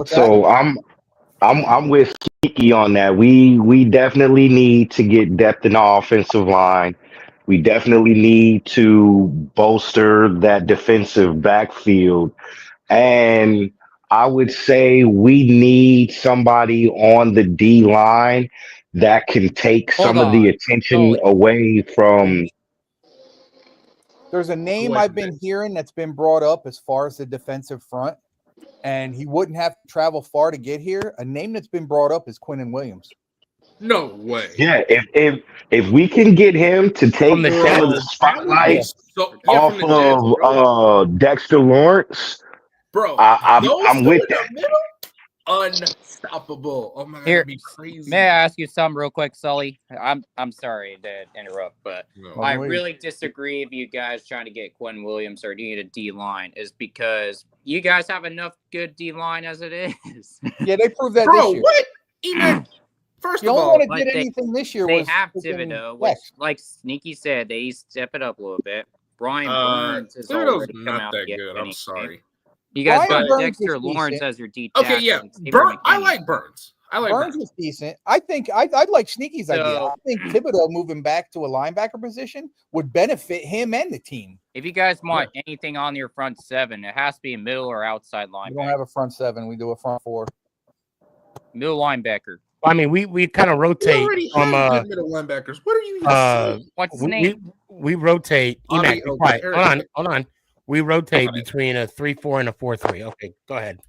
So I'm with Sneaky on that. We definitely need to get depth in the offensive line. We definitely need to bolster that defensive backfield. And I would say we need somebody on the D line that can take some of the attention away from. There's a name I've been hearing that's been brought up as far as the defensive front, and he wouldn't have to travel far to get here. A name that's been brought up is Quinnen Williams. No way. Yeah, if we can get him to take some of the spotlight off of Dexter Lawrence, bro, I'm with that. Unstoppable. Oh my god, that'd be crazy. May I ask you something real quick, Sully? I'm sorry to interrupt, but I really disagree if you guys trying to get Quinn Williams or need a D line is because you guys have enough good D line as it is. Yeah, they proved that bro, this year. What? Even first you of all, don't want to get anything this year. They have Thibodeau, which, like Sneaky said, they step it up a little bit. Brian Burns is already not that good. I'm sorry. You guys Brian got Burns Dexter Lawrence as your D. Okay, yeah. I like Burns. Burns is decent. I think I'd like Sneaky's idea. I think Thibodeau moving back to a linebacker position would benefit him and the team. If you guys want anything on your front seven, it has to be a middle or outside linebacker. We don't have a front seven. We do a front four. Middle linebacker. I mean, we kind of rotate from middle linebackers. What are you saying? What's the name? We rotate. Emac, hold on. We rotate between a 3-4 and a 4-3. Okay, go ahead.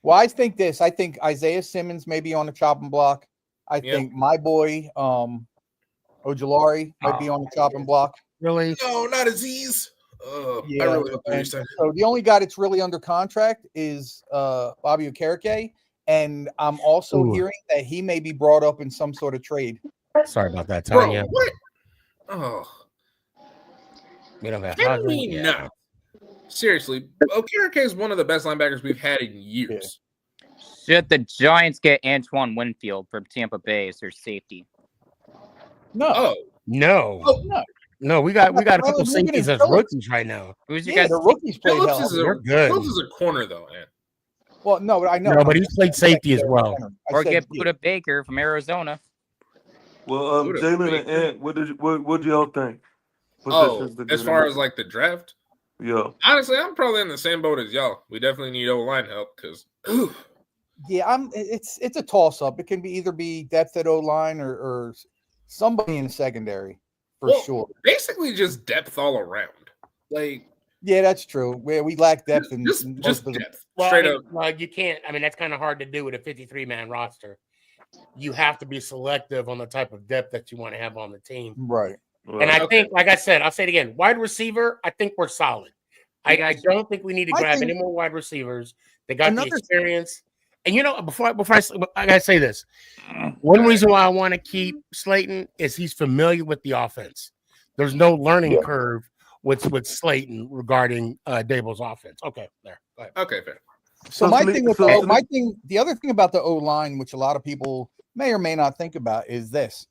Well, I think this. I think Isaiah Simmons may be on the chopping block. I think my boy Ojulari might be on the chopping block. Really? No, not Aziz. Yeah. I really hope you So the only guy that's really under contract is Bobby Okereke, and I'm also hearing that he may be brought up in some sort of trade. Sorry about that, Tanya. Bro, what? Oh, we don't have. No. Seriously, Okereke is one of the best linebackers we've had in years. Should the Giants get Antoine Winfield from Tampa Bay as their safety? No. No. Oh, no. No, we got a couple safeties as rookies right now. Who's you guys? The rookies play Phillips is a corner though, man. Well, no, I know. No, but he's played safety as well. Or get Buda Baker from Arizona. Well, Jalen and Ant, what do y'all think? As far as like the draft. Yeah. Honestly, I'm probably in the same boat as y'all. We definitely need O-line help because. Yeah, it's a toss up. It can either be depth at O-line or somebody in the secondary for sure. Basically, just depth all around. Like. Yeah, that's true. We lack depth in just depth. Straight up. Well, you can't. I mean, that's kind of hard to do with a 53-man roster. You have to be selective on the type of depth that you want to have on the team. Right. And I think, like I said, I'll say it again. Wide receiver, I think we're solid. I don't think we need to grab any more wide receivers. They got the experience. And before I gotta say this. One reason why I want to keep Slayton is he's familiar with the offense. There's no learning curve with Slayton regarding Dable's offense. Okay, there. Go ahead. Okay, fair. So the other thing about the O-line, which a lot of people may or may not think about, is this.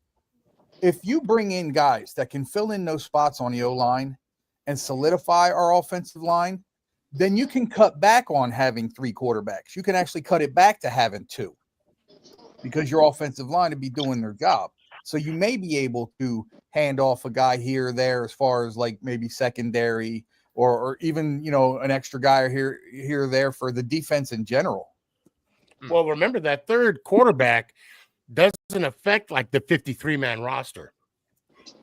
If you bring in guys that can fill in those spots on the O-line and solidify our offensive line, then you can cut back on having 3 quarterbacks. You can actually cut it back to having 2 because your offensive line would be doing their job. So you may be able to hand off a guy here or there as far as like maybe secondary or even, an extra guy here or there for the defense in general. Well, remember that third quarterback doesn't affect like the 53-man roster.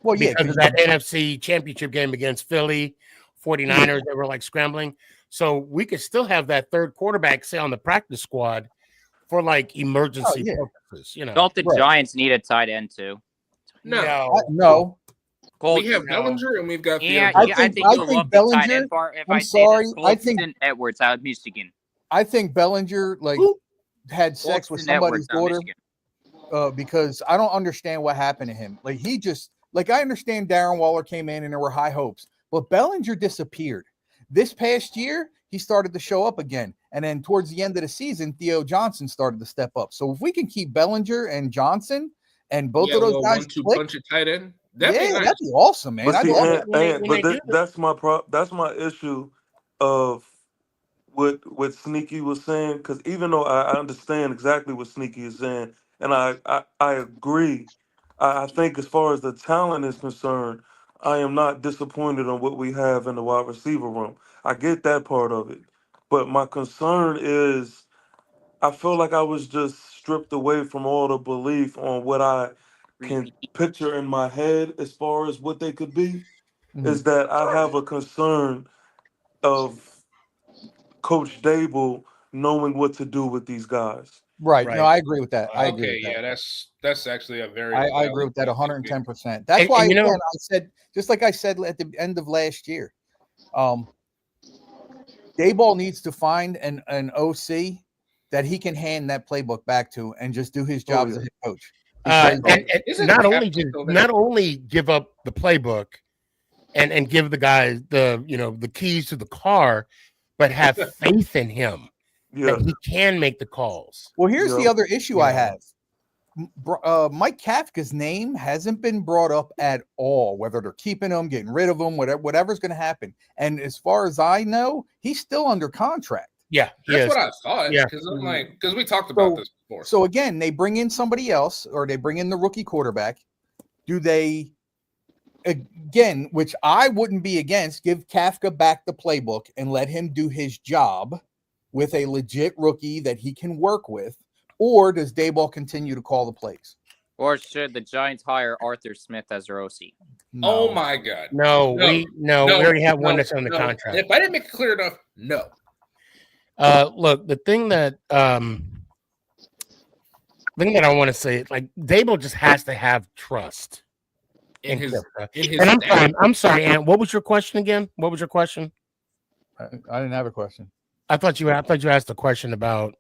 Well, yeah, because of that NFC championship game against Philly, 49ers, they were like scrambling. So we could still have that third quarterback, say, on the practice squad for like emergency purposes. Don't the Giants need a tight end too? No. We have Bellinger and we've got I think Bellinger. I'm sorry. I think Edwards out of Michigan. I think Bellinger had sex with somebody's daughter because I don't understand what happened to him. Like I understand Darren Waller came in and there were high hopes, but Bellinger disappeared. This past year, he started to show up again. And then towards the end of the season, Theo Johnson started to step up. So if we can keep Bellinger and Johnson and both of those guys punch a tight end, that'd be awesome, man. That's my issue of what Sneaky was saying, because even though I understand exactly what Sneaky is saying, and I agree, I think as far as the talent is concerned, I am not disappointed on what we have in the wide receiver room. I get that part of it. But my concern is I feel like I was just stripped away from all the belief on what I can picture in my head as far as what they could be. is that I have a concern of Coach Dable knowing what to do with these guys. Right. No, I agree with that. I agree Okay, with that. yeah, that's actually a very I valid agree with that point to make. 110%. That's why, And again, I said, just like I said at the end of last year, Dayball needs to find an OC that he can hand that playbook back to and just do his job as a head coach. And Isn't not Cap only still there? not only give up the playbook and give the guys the keys to the car, but have faith in him that he can make the calls. Well, here's the other issue I have. Mike Kafka's name hasn't been brought up at all, whether they're keeping him, getting rid of him, whatever's going to happen. And as far as I know, he's still under contract. Yeah, that's what I thought. Yeah, because we talked about this before. So again, they bring in somebody else, or they bring in the rookie quarterback. Do they, again, which I wouldn't be against, give Kafka back the playbook and let him do his job with a legit rookie that he can work with? Or does Dayball continue to call the plays? Or should the Giants hire Arthur Smith as their OC? No. Oh my God! No, we already have one that's on the contract. If I didn't make it clear enough, no. Look, the thing that I want to say, like, Dayball just has to have trust in his. And I'm sorry, Ant. What was your question again? What was your question? I didn't have a question. I thought you asked a question about.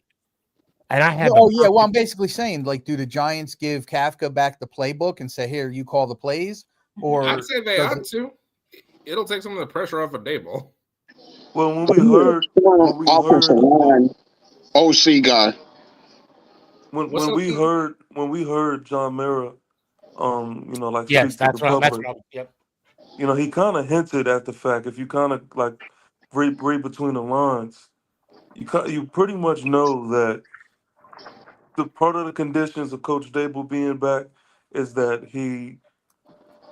And I have. Well, I'm basically saying, like, do the Giants give Kafka back the playbook and say, "Here, you call the plays"? Or I'd say they ought to. It'll take some of the pressure off of Dayball. Well, when we heard offensive line OC guy. When we heard John Mara, like yes, speak to the public, yep. He kind of hinted at the fact. If you kind of like read between the lines, you pretty much know that the part of the conditions of Coach Dable being back is that he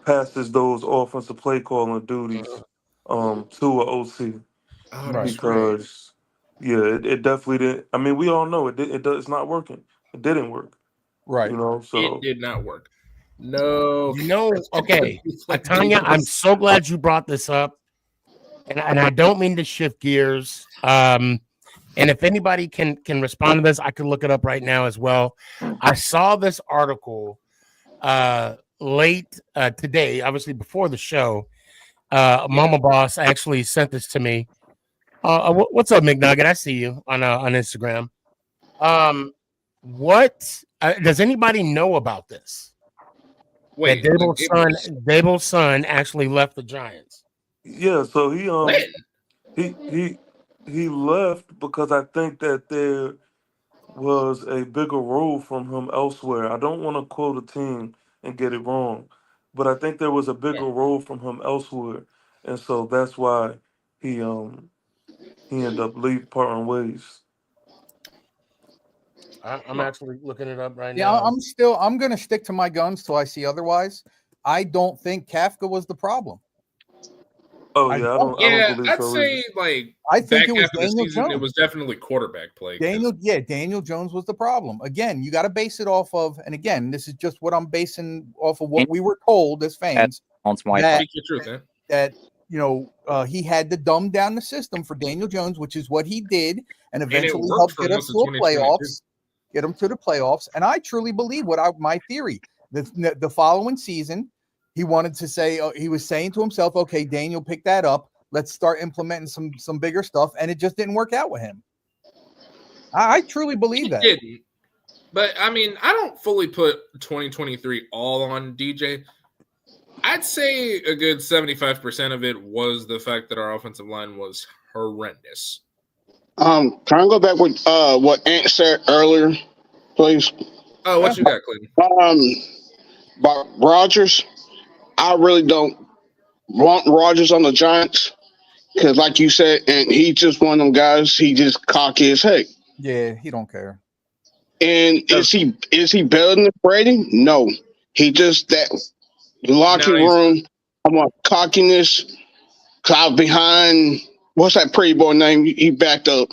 passes those offensive play calling duties to an OC. Because it definitely didn't. I mean, we all know it's not working. It didn't work. Right. So it did not work. No. Okay. Tanya, I'm so glad you brought this up. And I don't mean to shift gears. And if anybody can respond to this, I can look it up right now as well. I saw this article late today, obviously before the show. Mama Boss actually sent this to me. What's up, McNugget? I see you on Instagram. What does anybody know about this? Wait, that Dable's son actually left the Giants. Yeah, so he left because I think that there was a bigger role from him elsewhere. I don't want to quote a team and get it wrong, but I think there was a bigger role from him elsewhere, and so that's why he ended up parting ways. I'm actually looking it up right now. Yeah, I'm going to stick to my guns till I see otherwise. I don't think Kafka was the problem. Oh yeah, I don't believe I'd so say either. I think it was Daniel Jones. It was definitely quarterback play. Daniel Jones was the problem. Again, you got to base it off of, and again, this is just what I'm basing off of what we were told as fans. That he had to dumb down the system for Daniel Jones, which is what he did, and eventually helped get us to the playoffs. Get him to the playoffs, and I truly believe my theory. The following season, he wanted to say he was saying to himself, "Okay, Daniel, pick that up. Let's start implementing some bigger stuff," and it just didn't work out with him. I truly believe that. It didn't. But I mean, I don't fully put 2023 all on DJ. I'd say a good 75% of it was the fact that our offensive line was horrendous. Can I go back with what Ant said earlier, please? Oh, what you got, Clinton? About Rodgers, I really don't want Rodgers on the Giants because, like you said, and he's just one of them guys. He just cocky as heck. Yeah, he don't care. And is he better than Brady? No, he just that locker room. I want cockiness. Cloud behind. What's that pretty boy name? He backed up.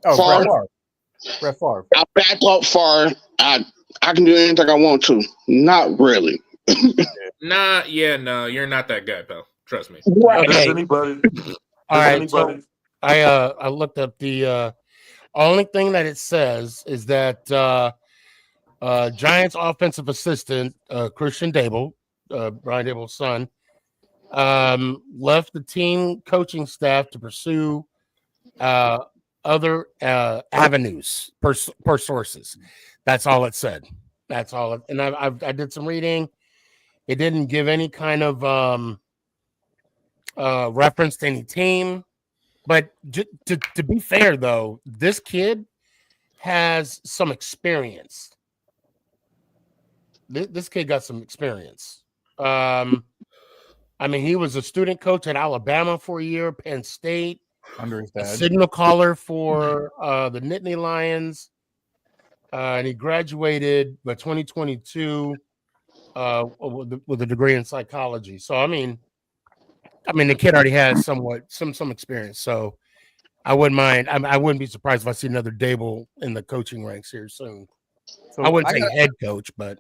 Oh, Brett Favre. I backed up Favre. I can do anything I want to. Not really. Nah, yeah, no, you're not that guy, pal. Trust me. Right. That's Okay. anybody. All That's right. anybody. So I looked up the only thing that it says is that Giants offensive assistant Christian Dable, Brian Dable's son, left the team coaching staff to pursue other avenues per sources. That's all it said. That's all. And I did some reading. It didn't give any kind of reference to any team. But to be fair, though, this kid has some experience. This kid got some experience. I mean, he was a student coach at Alabama for a year, Penn State, under his a dad. signal caller for the Nittany Lions, and he graduated by 2022 with a degree in psychology. So, I mean, the kid already has some experience. So, I wouldn't mind. I wouldn't be surprised if I see another Dable in the coaching ranks here soon. So I wouldn't say head coach, but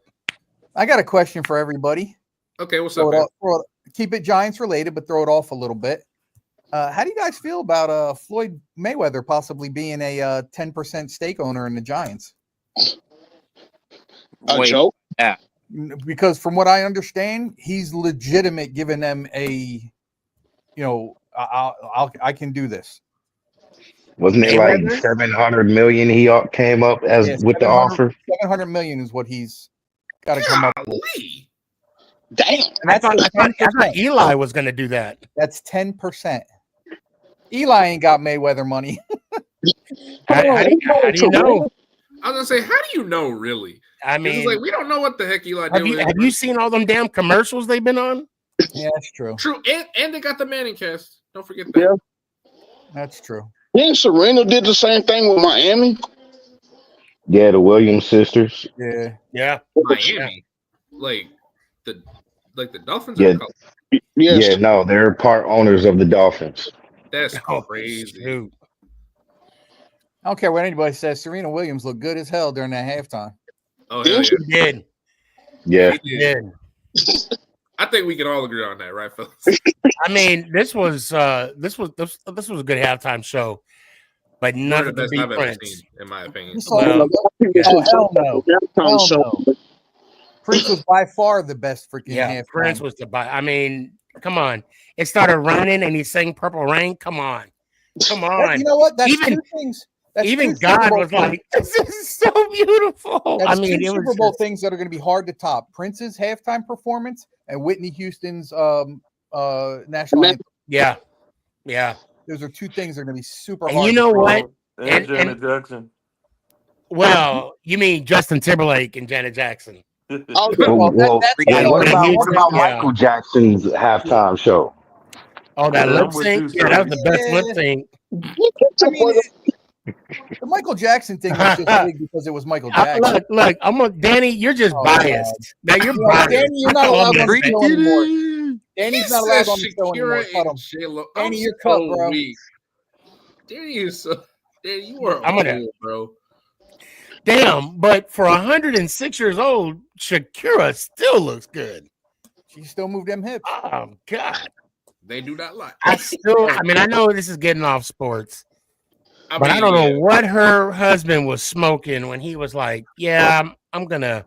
I got a question for everybody. Okay, what's up, man? Keep it Giants related, but throw it off a little bit. How do you guys feel about Floyd Mayweather possibly being a 10% stake owner in the Giants? A joke? Yeah. Because from what I understand, he's legitimate giving them a, I can do this. Wasn't it like 700 million he came up with the offer? 700 million is what he's got to come up with. Damn. I thought Eli was going to do that. That's 10%. Eli ain't got Mayweather money. How do you know? I was gonna say, how do you know, really? I mean, it's like we don't know what the heck Eli did. Have you seen all them damn commercials they've been on? Yeah, that's true. True, and they got the Manning cast. Don't forget that. Yeah, that's true. Yeah, Serena did the same thing with Miami. Yeah, the Williams sisters. Yeah. Miami, like the Dolphins. Yeah. Yes. Yeah, no, they're part owners of the Dolphins. That's crazy. Shoot. I don't care what anybody says. Serena Williams looked good as hell during that halftime. Oh, hell yeah. She did. Yeah. She did. I think we can all agree on that, right, fellas? I mean, this was a good halftime show, but One nothing of the to best beat I've ever Prince. seen, in my opinion. Hell no. Hell no. Prince was by far the best freaking halftime. Prince was I mean, come on. It started raining and he sang Purple Rain. Come on. Come on. You know what? That's even, two things. Even God was like, this is so beautiful. That's I mean, two it was Super Bowl things that are going to be hard to top: Prince's halftime performance and Whitney Houston's national anthem. Yeah. Those are two things that are going to be super and hard. You know what? And Janet Jackson. Well, you mean Justin Timberlake and Janet Jackson? What about Michael Jackson's halftime show? Oh, that lip sync? Yeah, that was the best lip sync. I mean, the Michael Jackson thing was just big because it was Michael Jackson. Look, Danny, you're just biased. Now you're biased. Danny, you're not allowed on the show anymore. Danny's not allowed on the show anymore. Cut him. Danny, you're cut, bro. Danny is so. Danny, you are old, bro. Damn, but for 106 years old, Shakira still looks good. She still moved them hips. Oh God, they do not lie. I know this is getting off sports, but I don't know what her husband was smoking when he was like, "Yeah, I'm gonna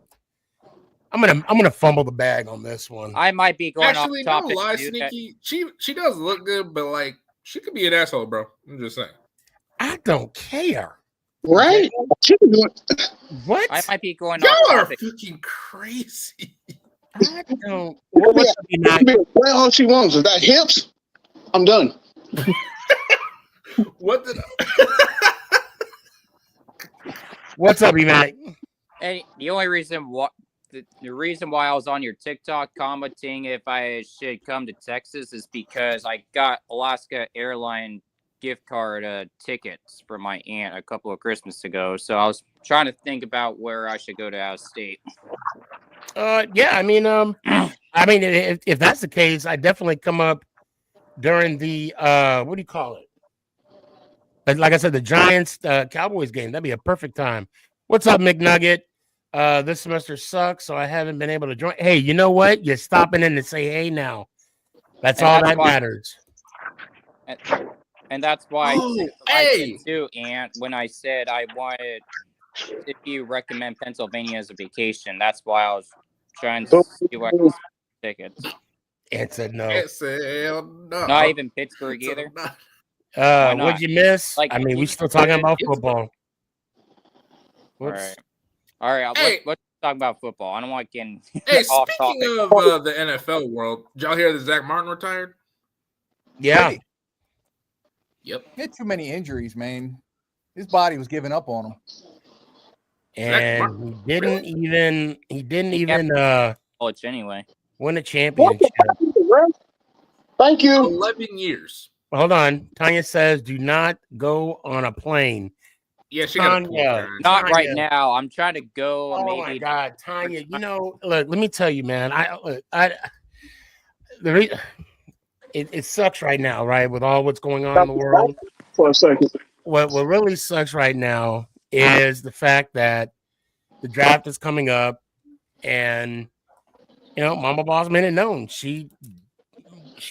fumble the bag on this one." I might be going Actually, off don't topic. lie, Sneaky. She does look good, but like she could be an asshole, bro. I'm just saying. I don't care. Right? What? I might be going Y'all off are topic. fucking crazy. I don't. What all she wants is that hips. I'm done. What did? What's up, Emac? Hey, the only reason why the reason why I was on your TikTok commenting if I should come to Texas is because I got Alaska Airline gift card tickets for my aunt a couple of Christmas ago. So I was trying to think about where I should go to out of state. Yeah, I mean, if that's the case, I definitely come up during the what do you call it? Like I said, the Giants Cowboys game. That'd be a perfect time. What's up, McNugget? This semester sucks, so I haven't been able to join. Hey, you know what? You're stopping in to say hey now. That's all that matters. And that's why I hey, said too, Ant, when I said I wanted, if you recommend Pennsylvania as a vacation, that's why I was trying to see where I could get tickets. Ant said no. It said no. Not even Pittsburgh either. Why not? What'd you miss? Like, I mean, we still talking about football. All right. Hey. Let's talk about football. I don't want getting Hey, off speaking topic. of the NFL world, did y'all hear that Zach Martin retired? Yeah. Hey. Yep. He had too many injuries, man. His body was giving up on him. And he didn't even college anyway. Win a championship. Thank you. 11 years. Hold on. Tanya says, do not go on a plane. Yeah, she got not right now. I'm trying to go. Oh maybe. My God, Tanya! You know, look. Let me tell you, man. It sucks right now, right? With all what's going on in the world. For a second. What really sucks right now is the fact that the draft is coming up, and Mama Boss made it known she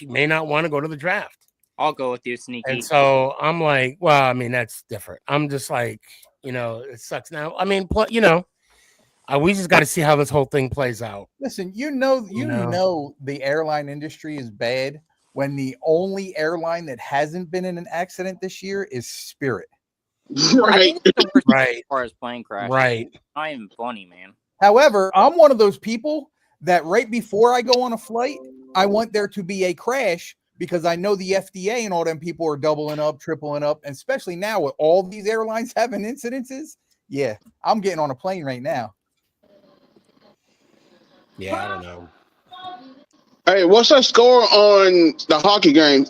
may not want to go to the draft. I'll go with you, Sneaky. And so I'm like, well, I mean, that's different. I'm just like, it sucks now. I mean, we just got to see how this whole thing plays out. Listen, you know the airline industry is bad when the only airline that hasn't been in an accident this year is Spirit. Right. As far as plane crash. Right. Not even funny, man. However, I'm one of those people that right before I go on a flight, I want there to be a crash because I know the FDA and all them people are doubling up, tripling up, and especially now with all these airlines having incidences. Yeah, I'm getting on a plane right now. Yeah, I don't know. Hey, what's that score on the hockey game?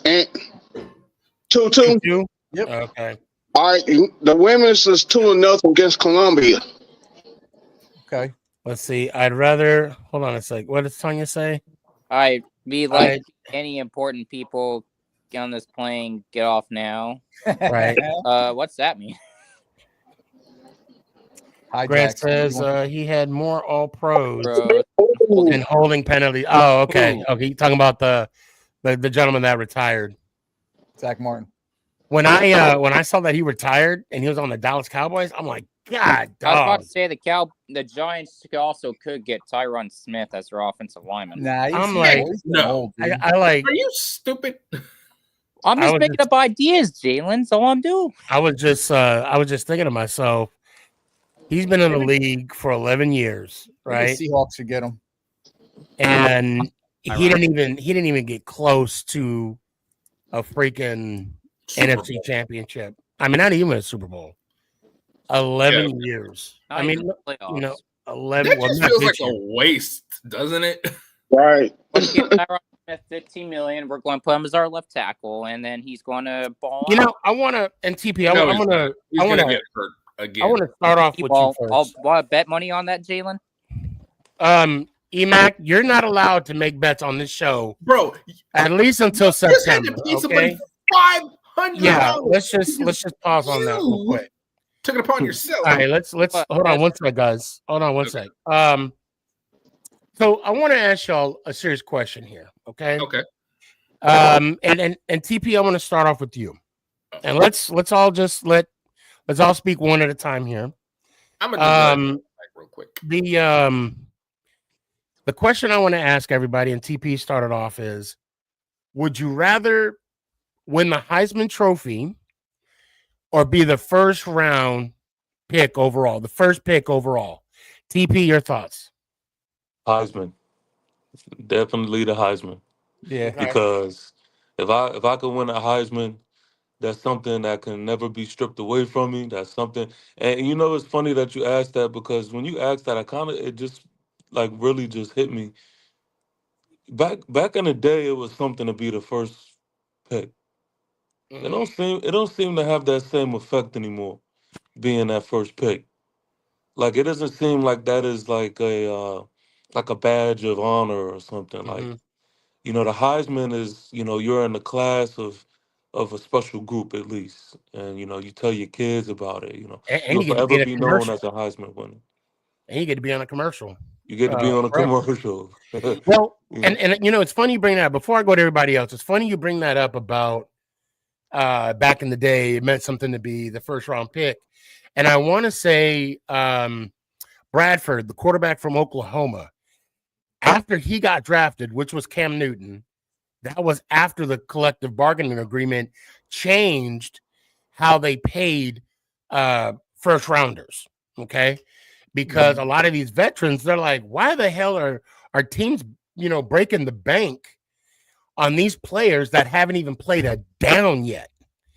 2-2? Yep. Okay. All right, the women's is 2-0 against Colombia. Okay. Let's see. I'd rather hold on a sec. What does Tanya say? I'd be like any important people on this plane, get off now. Right. What's that mean? Grant says he had more all pros and holding penalty. Oh, okay. Okay, you talking about the gentleman that retired. Zach Martin. When I saw that he retired and he was on the Dallas Cowboys, I'm like, God, dog. I was about to say the Giants could get Tyron Smith as their offensive lineman. Nah, I'm like, no. I like. Are you stupid? I'm just making up ideas, Jalen. That's all I'm doing. I was just thinking to myself, he's been in the league for 11 years, right? The Seahawks should get him. And he didn't even get close to a freaking NFC championship. I mean, not even a Super Bowl. 11 years. Not I mean, 11. That just feels like a waste, doesn't it? Right. Let's give Tyron Smith $15 million. We're going to put him as our left tackle, and then he's going to ball. I want to, and TP, I want to get hurt again. I want to start off with you first. I'll bet money on that, Jalen. Emac, you're not allowed to make bets on this show, bro. At least until September. Okay. $500. Yeah, let's just pause on that real quick. Took it upon yourself. All right, let's hold on one sec, guys. Hold on one sec. So I want to ask y'all a serious question here. Okay. Okay. And TP, I want to start off with you, and let's all speak one at a time here. I'm gonna do that real quick. The question I want to ask everybody, and TP started off, is: would you rather win the Heisman Trophy or be the first round pick overall? The first pick overall. TP, your thoughts? Heisman. Definitely the Heisman. Yeah. Because if I could win a Heisman, that's something that can never be stripped away from me. That's something, and it's funny that you asked that, because when you asked that, it just like really just hit me. Back in the day, it was something to be the first pick. It don't seem to have that same effect anymore, being that first pick. Like, it doesn't seem like that is like a badge of honor or something. Like, the Heisman is, you're in the class of a special group at least, and you tell your kids about it. And you'll you get to be forever in a be known as a Heisman winner. and you get to be on a commercial. You get to be on a forever. commercial. Well, and it's funny you bring that up. Before I go to everybody else, it's funny you bring that up about back in the day, it meant something to be the first round pick. And I want to say Bradford, the quarterback from Oklahoma, after he got drafted, which was Cam Newton, that was after the collective bargaining agreement changed how they paid first rounders. Okay. Because a lot of these veterans, they're like, why the hell are our teams, breaking the bank on these players that haven't even played a down yet?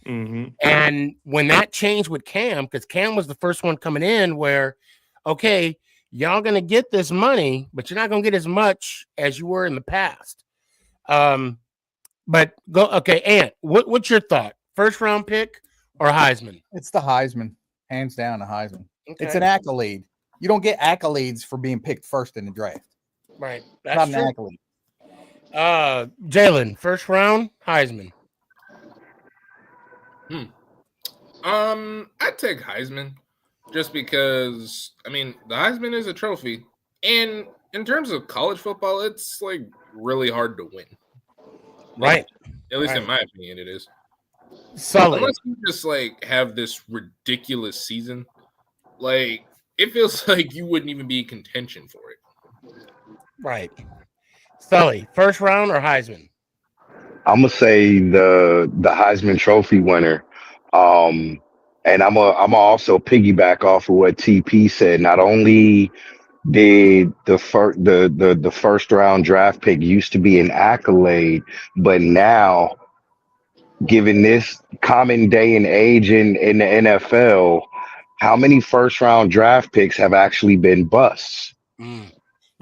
Mm-hmm. And when that changed with Cam, because Cam was the first one coming in where, okay, y'all going to get this money, but you're not going to get as much as you were in the past. But go, okay, Ant, what's your thought? First round pick or Heisman? It's the Heisman, hands down. The Heisman. Okay. It's an accolade. You don't get accolades for being picked first in the draft. Right. That's That's not true. an accolade. Jalen, first round, Heisman. I'd take Heisman just because, the Heisman is a trophy. And in terms of college football, it's like really hard to win. Right. At least Right. in my opinion, it is. Sully. Unless you just have this ridiculous season, it feels like you wouldn't even be in contention for it. Right. Sully, first round or Heisman? I'm gonna say the Heisman Trophy winner, and I'm also piggyback off of what TP said. Not only did the first round draft pick used to be an accolade, but now, given this common day and age in the NFL, how many first round draft picks have actually been busts?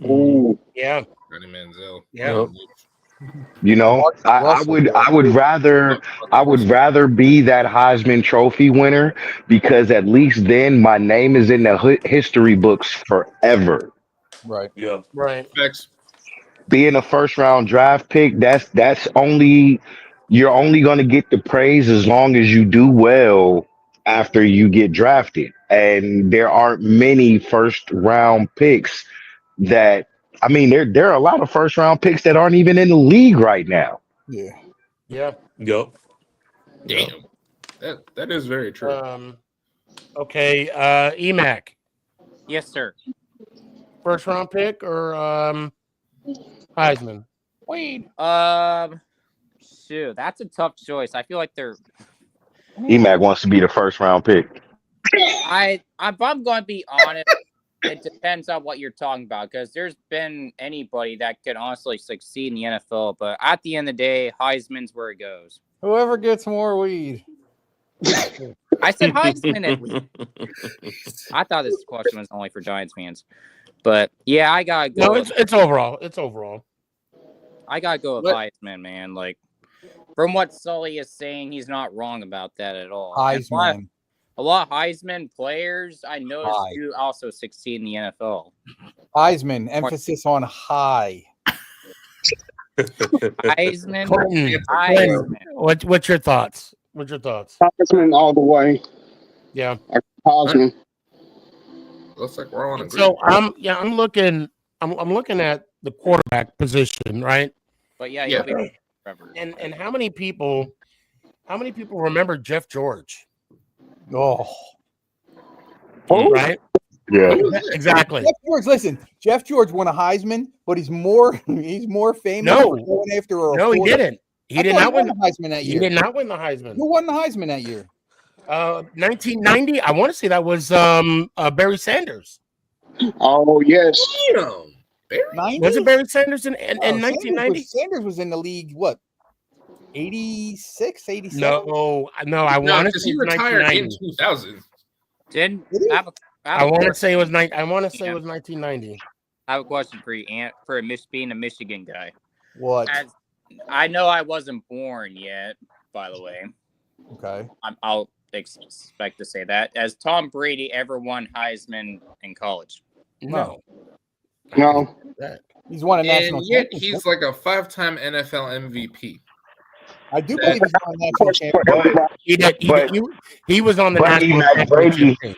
Ooh. Yeah. Johnny Manziel. Yeah. I would rather be that Heisman Trophy winner, because at least then my name is in the history books forever. Right. Yeah. Right. Facts. Being a first round draft pick, that's only, you're only going to get the praise as long as you do well after you get drafted. And there aren't many first round picks that, there are a lot of first round picks that aren't even in the league right now. Yeah. Yeah. Yep. Damn. That is very true. Okay. EMAC, Yes, sir. first round pick or Heisman? Wait. Shoot, that's a tough choice. I feel like they're. EMAC wants to be the first round pick. If I'm going to be honest, it depends on what you're talking about, because there's been anybody that could honestly succeed in the NFL, but at the end of the day, Heisman's where it goes. Whoever gets more weed. I said Heisman at least. I thought this question was only for Giants fans, but yeah, I gotta go. No, it's overall. It's overall. I gotta go with Heisman, man. Like, from what Sully is saying, he's not wrong about that at all. Heisman. A lot of Heisman players I noticed do also succeed in the NFL. Heisman, emphasis on high. Heisman. What's your thoughts? What's your thoughts? Heisman all the way. Yeah. Heisman. Looks like we're on. So I'm looking at the quarterback position, right? But yeah. And how many people remember Jeff George? Oh. Right? Yeah. Exactly. Jeff George, listen, Jeff George won a Heisman, but he's more famous for going after a No, he didn't. He did not win the Heisman that year. He did not win the Heisman. Who won the Heisman that year? 1990. I want to say that was Barry Sanders. Oh yes. Was it Barry Sanders in 1990? Sanders was in the league. What? 86, 87? No. I want to say he retired in 2000. I want to say it was 1990. I have a question for you, Ant, for being a Michigan guy. What? I know I wasn't born yet, by the way. Okay. I'll expect to say that. Has Tom Brady ever won Heisman in college? No. He's won a national yet championship. he's like a 5-time NFL MVP. I do believe he's on a national championship. He was on the national championship team.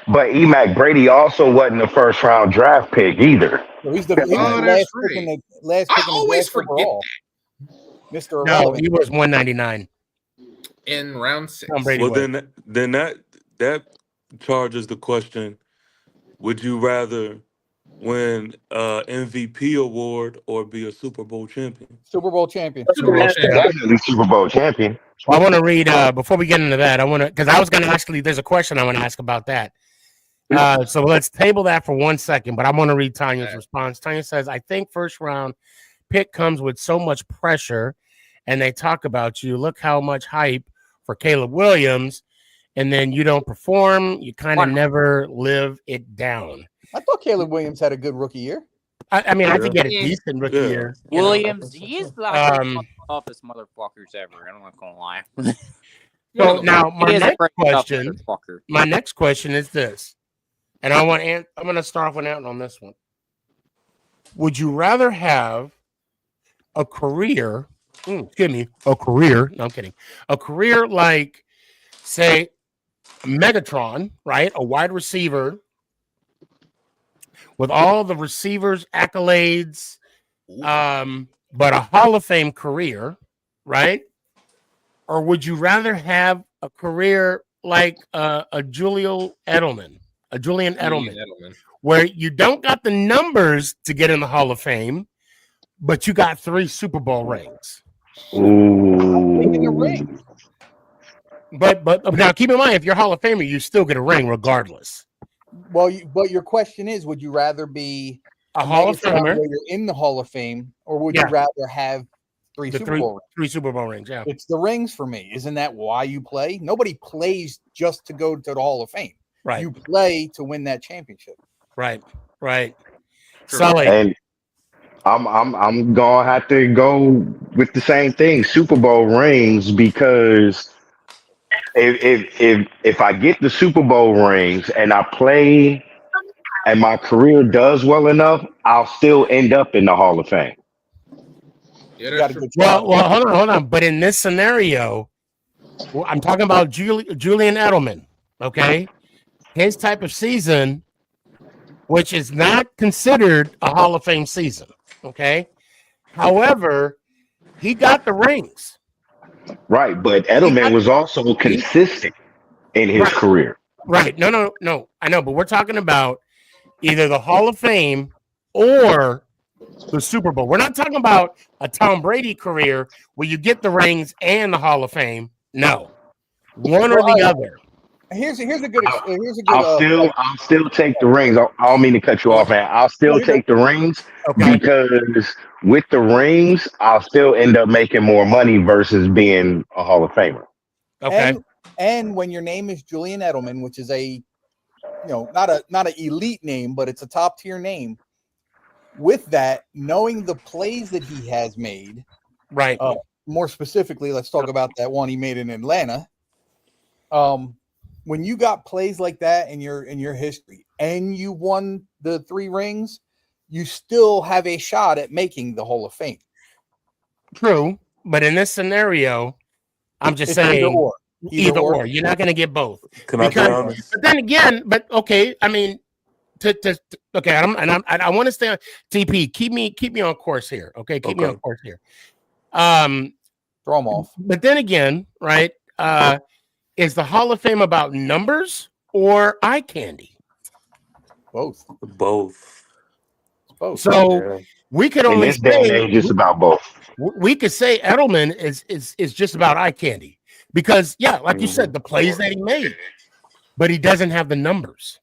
But Emac Brady also wasn't a first round draft pick either. So he was the that's last I pick in the always draft forget overall. Mr. No, Irrelevant. he was 199 in round 6. Tom Brady Well, was. then that charges the question: would you rather win MVP award or be a Super Bowl champion? Super Bowl champion. Super Bowl champion. Definitely Super Bowl champion. Well, I want to read before we get into that. I want to because I was going to actually. There's a question I want to ask about that. So let's table that for 1 second. But I want to read Tanya's response. Tanya says, "I think first round pick comes with so much pressure, and they talk about you. Look how much hype for Caleb Williams, and then you don't perform. You kind of never live it down." I thought Caleb Williams had a good rookie year. I mean, I think he had a decent rookie year. Williams, he is the toughest motherfuckers ever. I'm not gonna lie. So now my next question is this, and I'm going to start off with Anton on this one. Would you rather have a career? A career? No, I'm kidding. A career like, say, Megatron, right? A wide receiver with all the receivers' accolades, but a Hall of Fame career, right? Or would you rather have a career like a Julian Edelman, where you don't got the numbers to get in the Hall of Fame, but you got 3 Super Bowl rings? Ooh. But now keep in mind, if you're Hall of Famer, you still get a ring regardless. Well, but your question is, would you rather be a Hall of Famer where you're in the Hall of Fame, or would you rather have 3 Super Bowl rings? 3 Super Bowl rings, yeah. It's the rings for me. Isn't that why you play? Nobody plays just to go to the Hall of Fame. Right. You play to win that championship. Right. Sully. And I'm gonna have to go with the same thing, Super Bowl rings, because if I get the Super Bowl rings and I play and my career does well enough, I'll still end up in the Hall of Fame. Yeah, well, hold on. But in this scenario, I'm talking about Julian Edelman, okay? His type of season, which is not considered a Hall of Fame season, okay? However, he got the rings. Right, but Edelman was also consistent in his career. Right. No. I know, but we're talking about either the Hall of Fame or the Super Bowl. We're not talking about a Tom Brady career where you get the rings and the Hall of Fame. No, one or the other. Here's a good. I'll still take the rings. I don't mean to cut you off, man. I'll still take the rings because with the rings, I'll still end up making more money versus being a Hall of Famer. Okay. And when your name is Julian Edelman, which is not an elite name, but it's a top tier name. With that, knowing the plays that he has made, right? More specifically, let's talk about that one he made in Atlanta. When you got plays like that in your history and you won the 3 rings, you still have a shot at making the Hall of Fame. True, but in this scenario, I'm just saying either or. You're not going to get both. But then again, okay. I mean, okay. I want to stay on TP. Keep me on course here. Okay, keep me on course here. Throw them off. But then again, right? Is the Hall of Fame about numbers or eye candy? Both. So we could only say just about both. We could say Edelman is just about eye candy because, like you said, the plays that he made, but he doesn't have the numbers.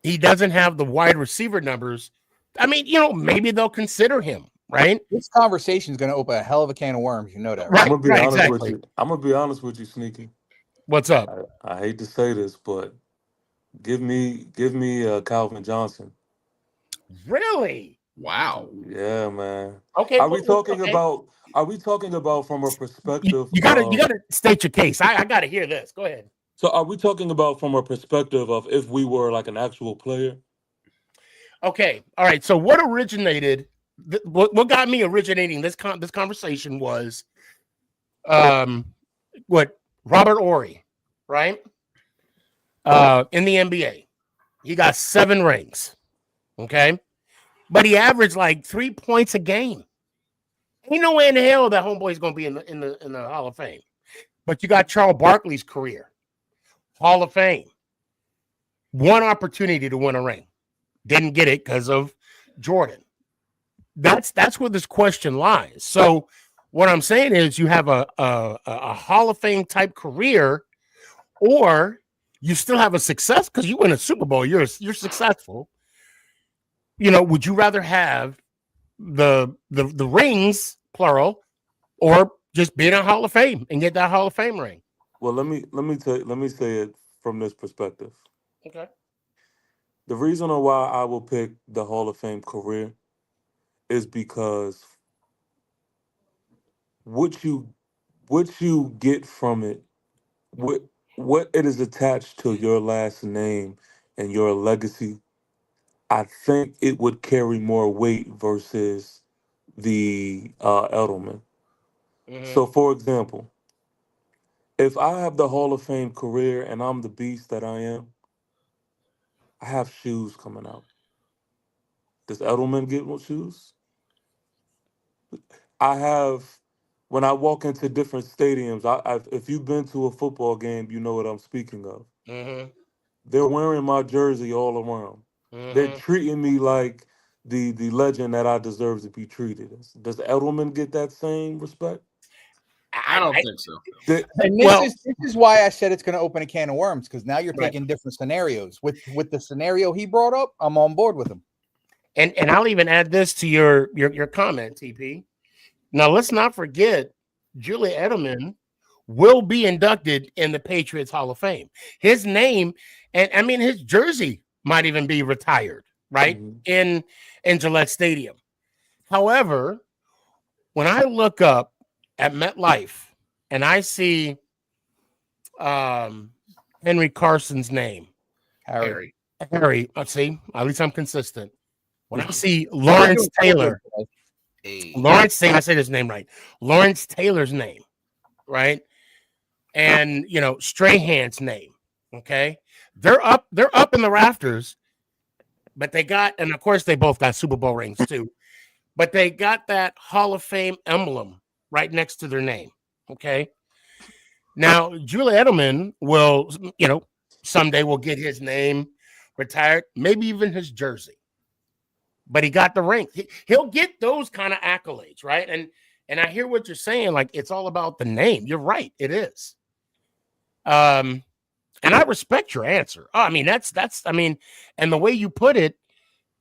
He doesn't have the wide receiver numbers. I mean, maybe they'll consider him. Right. This conversation is going to open a hell of a can of worms. You know that. Right. I'm gonna be honest with you. I'm gonna be honest with you, Sneaky. What's up? I hate to say this, but give me Calvin Johnson. Really? Wow. Yeah, man. Okay. Are we talking about from a perspective? You gotta state your case. I gotta hear this. Go ahead. So are we talking about from a perspective of if we were like an actual player? Okay. All right. So what originated? What got me originating this conversation was what Robert Ory, right? in the NBA. He got 7 rings. Okay. But he averaged like 3 points a game. Ain't no way in the hell that homeboy's gonna be in the Hall of Fame. But you got Charles Barkley's career, Hall of Fame. One opportunity to win a ring. Didn't get it because of Jordan. That's where this question lies. So what I'm saying is you have a Hall of Fame type career, or you still have a success because you win a Super Bowl. You're successful. Would you rather have the rings, plural, or just be in a Hall of Fame and get that Hall of Fame ring? Well, let me say it from this perspective. Okay. The reason why I will pick the Hall of Fame career is because what you get from it, what it is attached to your last name and your legacy, I think it would carry more weight versus the Edelman. So, for example, if I have the Hall of Fame career and I'm the beast that I am, I have shoes coming out. Does Edelman get more shoes? I have, when I walk into different stadiums, if you've been to a football game, you know what I'm speaking of. Mm-hmm. They're wearing my jersey all around. They're Mm-hmm. treating me like the legend that I deserve to be treated as. Does Edelman get that same respect? I don't think so. And this is why I said it's going to open a can of worms, because now you're taking different scenarios. With the scenario he brought up, I'm on board with him. And I'll even add this to your comment, TP. Now let's not forget, Julian Edelman will be inducted in the Patriots Hall of Fame. His name, and I mean his jersey might even be retired, right? In Gillette Stadium. However, when I look up at MetLife and I see Henry Carson's name, Harry. Let's see. At least I'm consistent. When I see Lawrence Taylor, I said his name right. Lawrence Taylor's name, right? And Strahan's name. Okay, they're up in the rafters, but they got, and of course they both got Super Bowl rings too, but they got that Hall of Fame emblem right next to their name. Okay. Now, Julian Edelman will, someday will get his name retired, maybe even his jersey. But he got the ring. He'll get those kind of accolades, right? And I hear what you're saying. Like, it's all about the name. You're right. It is. And I respect your answer. Oh, I mean, that's and the way you put it,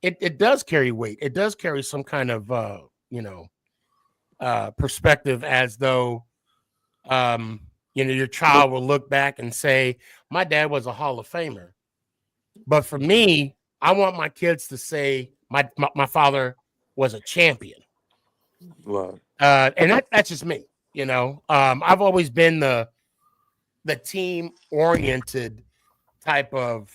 it does carry weight. It does carry some kind of perspective, as though your child will look back and say, my dad was a Hall of Famer. But for me, I want my kids to say my father was a champion. Wow. And that's just me. I've always been the team oriented type of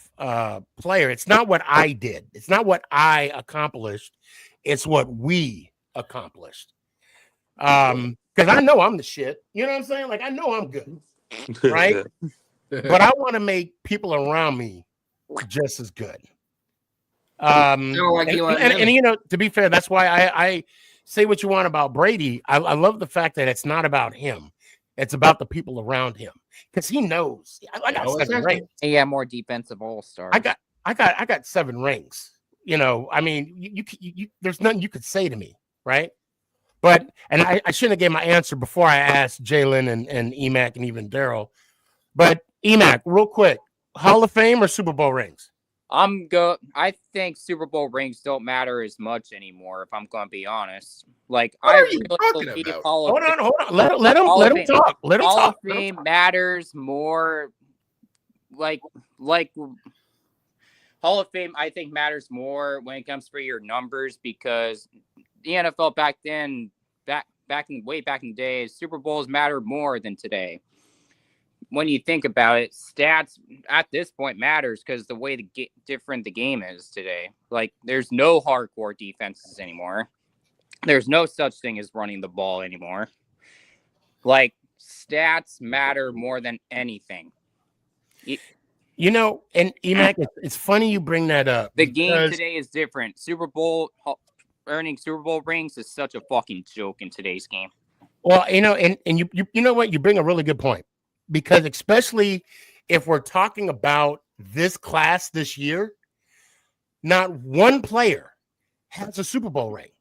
player. It's not what I did. It's not what I accomplished. It's what we accomplished. Because I know I'm the shit. You know what I'm saying? Like, I know I'm good. Right? But I want to make people around me just as good. And to be fair, that's why I say what you want about Brady. I love the fact that it's not about him. It's about the people around him, because he knows. I got 7 rings. He got more defensive all-stars. I got 7 rings. I mean, you there's nothing you could say to me, right? But I shouldn't have gave my answer before I asked Jalen and Emac and even Daryl. But Emac, real quick, Hall of Fame or Super Bowl rings? I think Super Bowl rings don't matter as much anymore, if I'm going to be honest. Like, what I are you really talking about? Hold on. Let him talk. Let him Hall talk. of Fame matters more. Like Hall of Fame, I think, matters more when it comes for your numbers, because the NFL back then, way back in the day, Super Bowls mattered more than today. When you think about it, stats at this point matters because the way different the game is today. Like, there's no hardcore defenses anymore. There's no such thing as running the ball anymore. Like, stats matter more than anything. You know, and Emac, it's funny you bring that up. The game today is different. Earning Super Bowl rings is such a fucking joke in today's game. Well, you know, and you know what? You bring a really good point, because especially if we're talking about this class this year, not one player has a Super Bowl ring.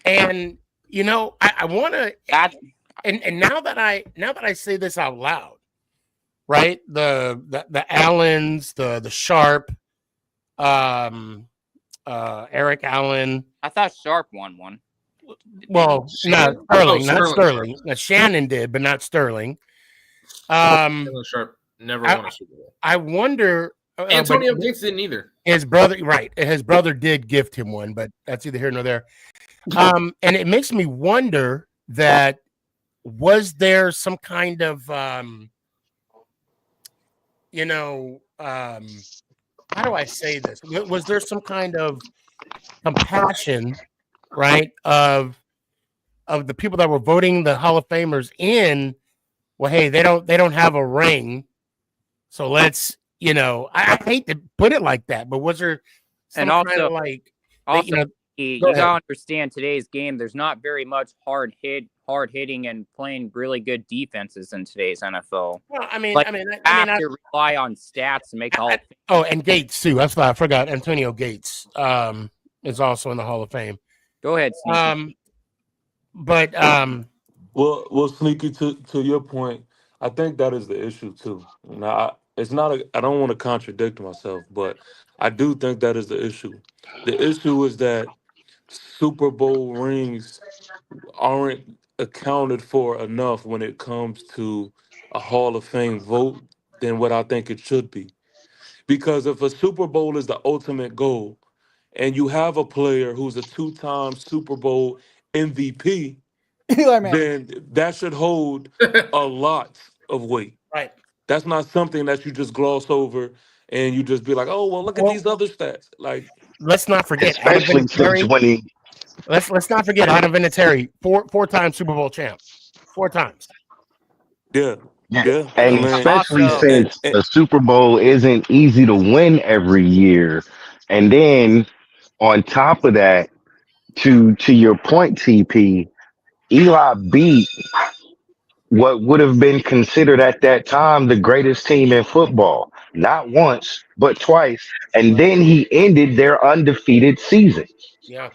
And you know, I want to, and now that I say this out loud, right? The Allens, the Sharp, Eric Allen. I thought Sharp won one. Well, not Sterling. Now, Shannon did, but not Sterling. Sharp never won a Super Bowl. I wonder. Antonio Gates didn't either. His brother, right? His brother did gift him one, but that's either here nor there. And it makes me wonder that was there some kind of, you know, how do I say this? Was there some kind of compassion, right, of the people that were voting the Hall of Famers in? Well, hey, they don't have a ring, so let's, you know, I hate to put it like that, but was there some kind of like, also, you gotta understand today's game. There's not very much hard hitting and playing really good defenses in today's NFL. Well, I mean, have to rely on stats to make the Hall of Fame. Oh, and Gates too. That's why I forgot. Antonio Gates is also in the Hall of Fame. Go ahead, Sneaky. Well, Sneaky, to your point, I think that is the issue too. Now, I don't want to contradict myself, but I do think that is the issue. The issue is that Super Bowl rings aren't accounted for enough when it comes to a Hall of Fame vote than what I think it should be. Because if a Super Bowl is the ultimate goal and you have a player who's a 2-time Super Bowl MVP, then that should hold a lot of weight. Right. That's not something that you just gloss over and you just be like, oh, well, look at these other stats. Like, let's not forget, especially since when he. Let's not forget Adam Vinatieri, four-time Super Bowl champ, 4 times. Yeah. And especially since the Super Bowl isn't easy to win every year, and then on top of that, to your point, TP, Eli beat what would have been considered at that time the greatest team in football, not once but twice, and then he ended their undefeated season. Yeah.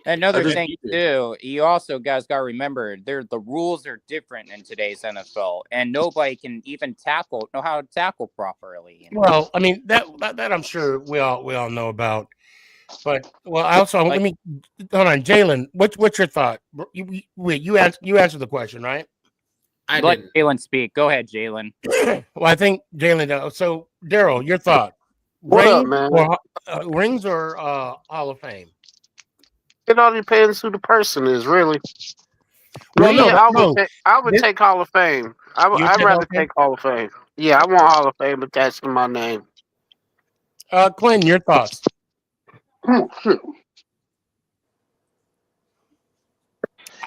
Another thing too, you also guys got to remember, the rules are different in today's NFL, and nobody can even know how to tackle properly. Well, I mean that I'm sure we all know about, but let me hold on, Jalen. What's your thought? You answer the question, right? I let Jalen speak. Go ahead, Jalen. Well, I think Jalen. So Daryl, your thought? What up, man? Rings or Hall of Fame? It all depends who the person is, really. Well, I would take Hall of Fame. I'd rather take Hall of Fame. Yeah, I want Hall of Fame attached to my name. Clinton, your thoughts? Oh, shit.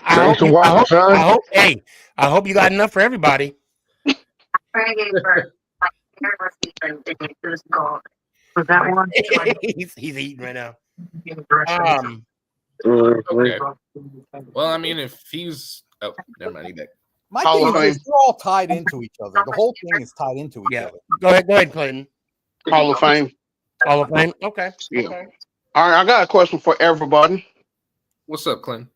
I hope you got enough for everybody. Was that one? he's eating right now. Okay. Well, I mean, if he's never mind. My thing is, they're all tied into each other. The whole thing is tied into each other. Go ahead, Clinton. Hall of Fame. Hall of Fame. Okay. Yeah. Okay. All right, I got a question for everybody. What's up, Clinton?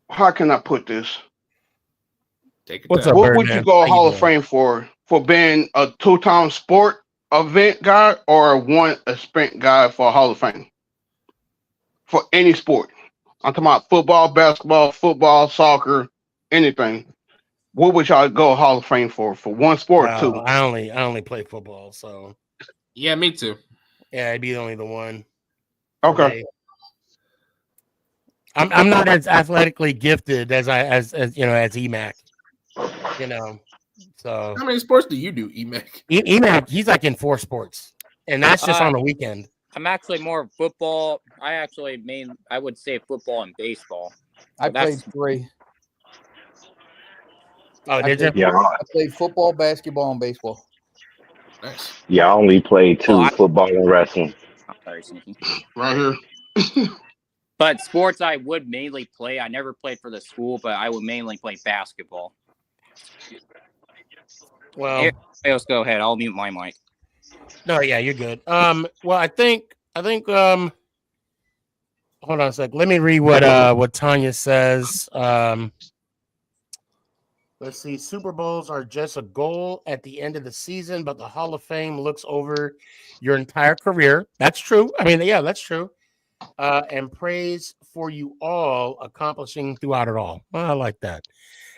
How can I put this? What's up, what would you go Hall of Fame for being a 2-time sport event guy or a sprint guy for Hall of Fame? For any sport. I'm talking about football, soccer, anything. What would y'all go Hall of Fame for one sport or two? I only play football, so yeah, me too. Yeah, I'd be only the one. Okay. I'm not as athletically gifted as EMAC. You know, so how many sports do you do, EMAC? EMAC, he's like in 4 sports, and that's just on the weekend. I'm actually more football. I would say football and baseball. I played 3. Oh, did you? Yeah, I played football, basketball, and baseball. Nice. yeah. I only played two: Well, football and wrestling. I'm sorry, Sneaky. Right here. But sports I would mainly play. I never played for the school, but I would mainly play basketball. Well, Let's go ahead. I'll mute my mic. no, yeah, you're good. Well, I think, hold on a sec. Let me read what Tanya says. Let's see. Super Bowls are just a goal at the end of the season, but the Hall of Fame looks over your entire career. That's true. I mean, yeah, that's true. And praise for you all accomplishing throughout it all. Well, I like that.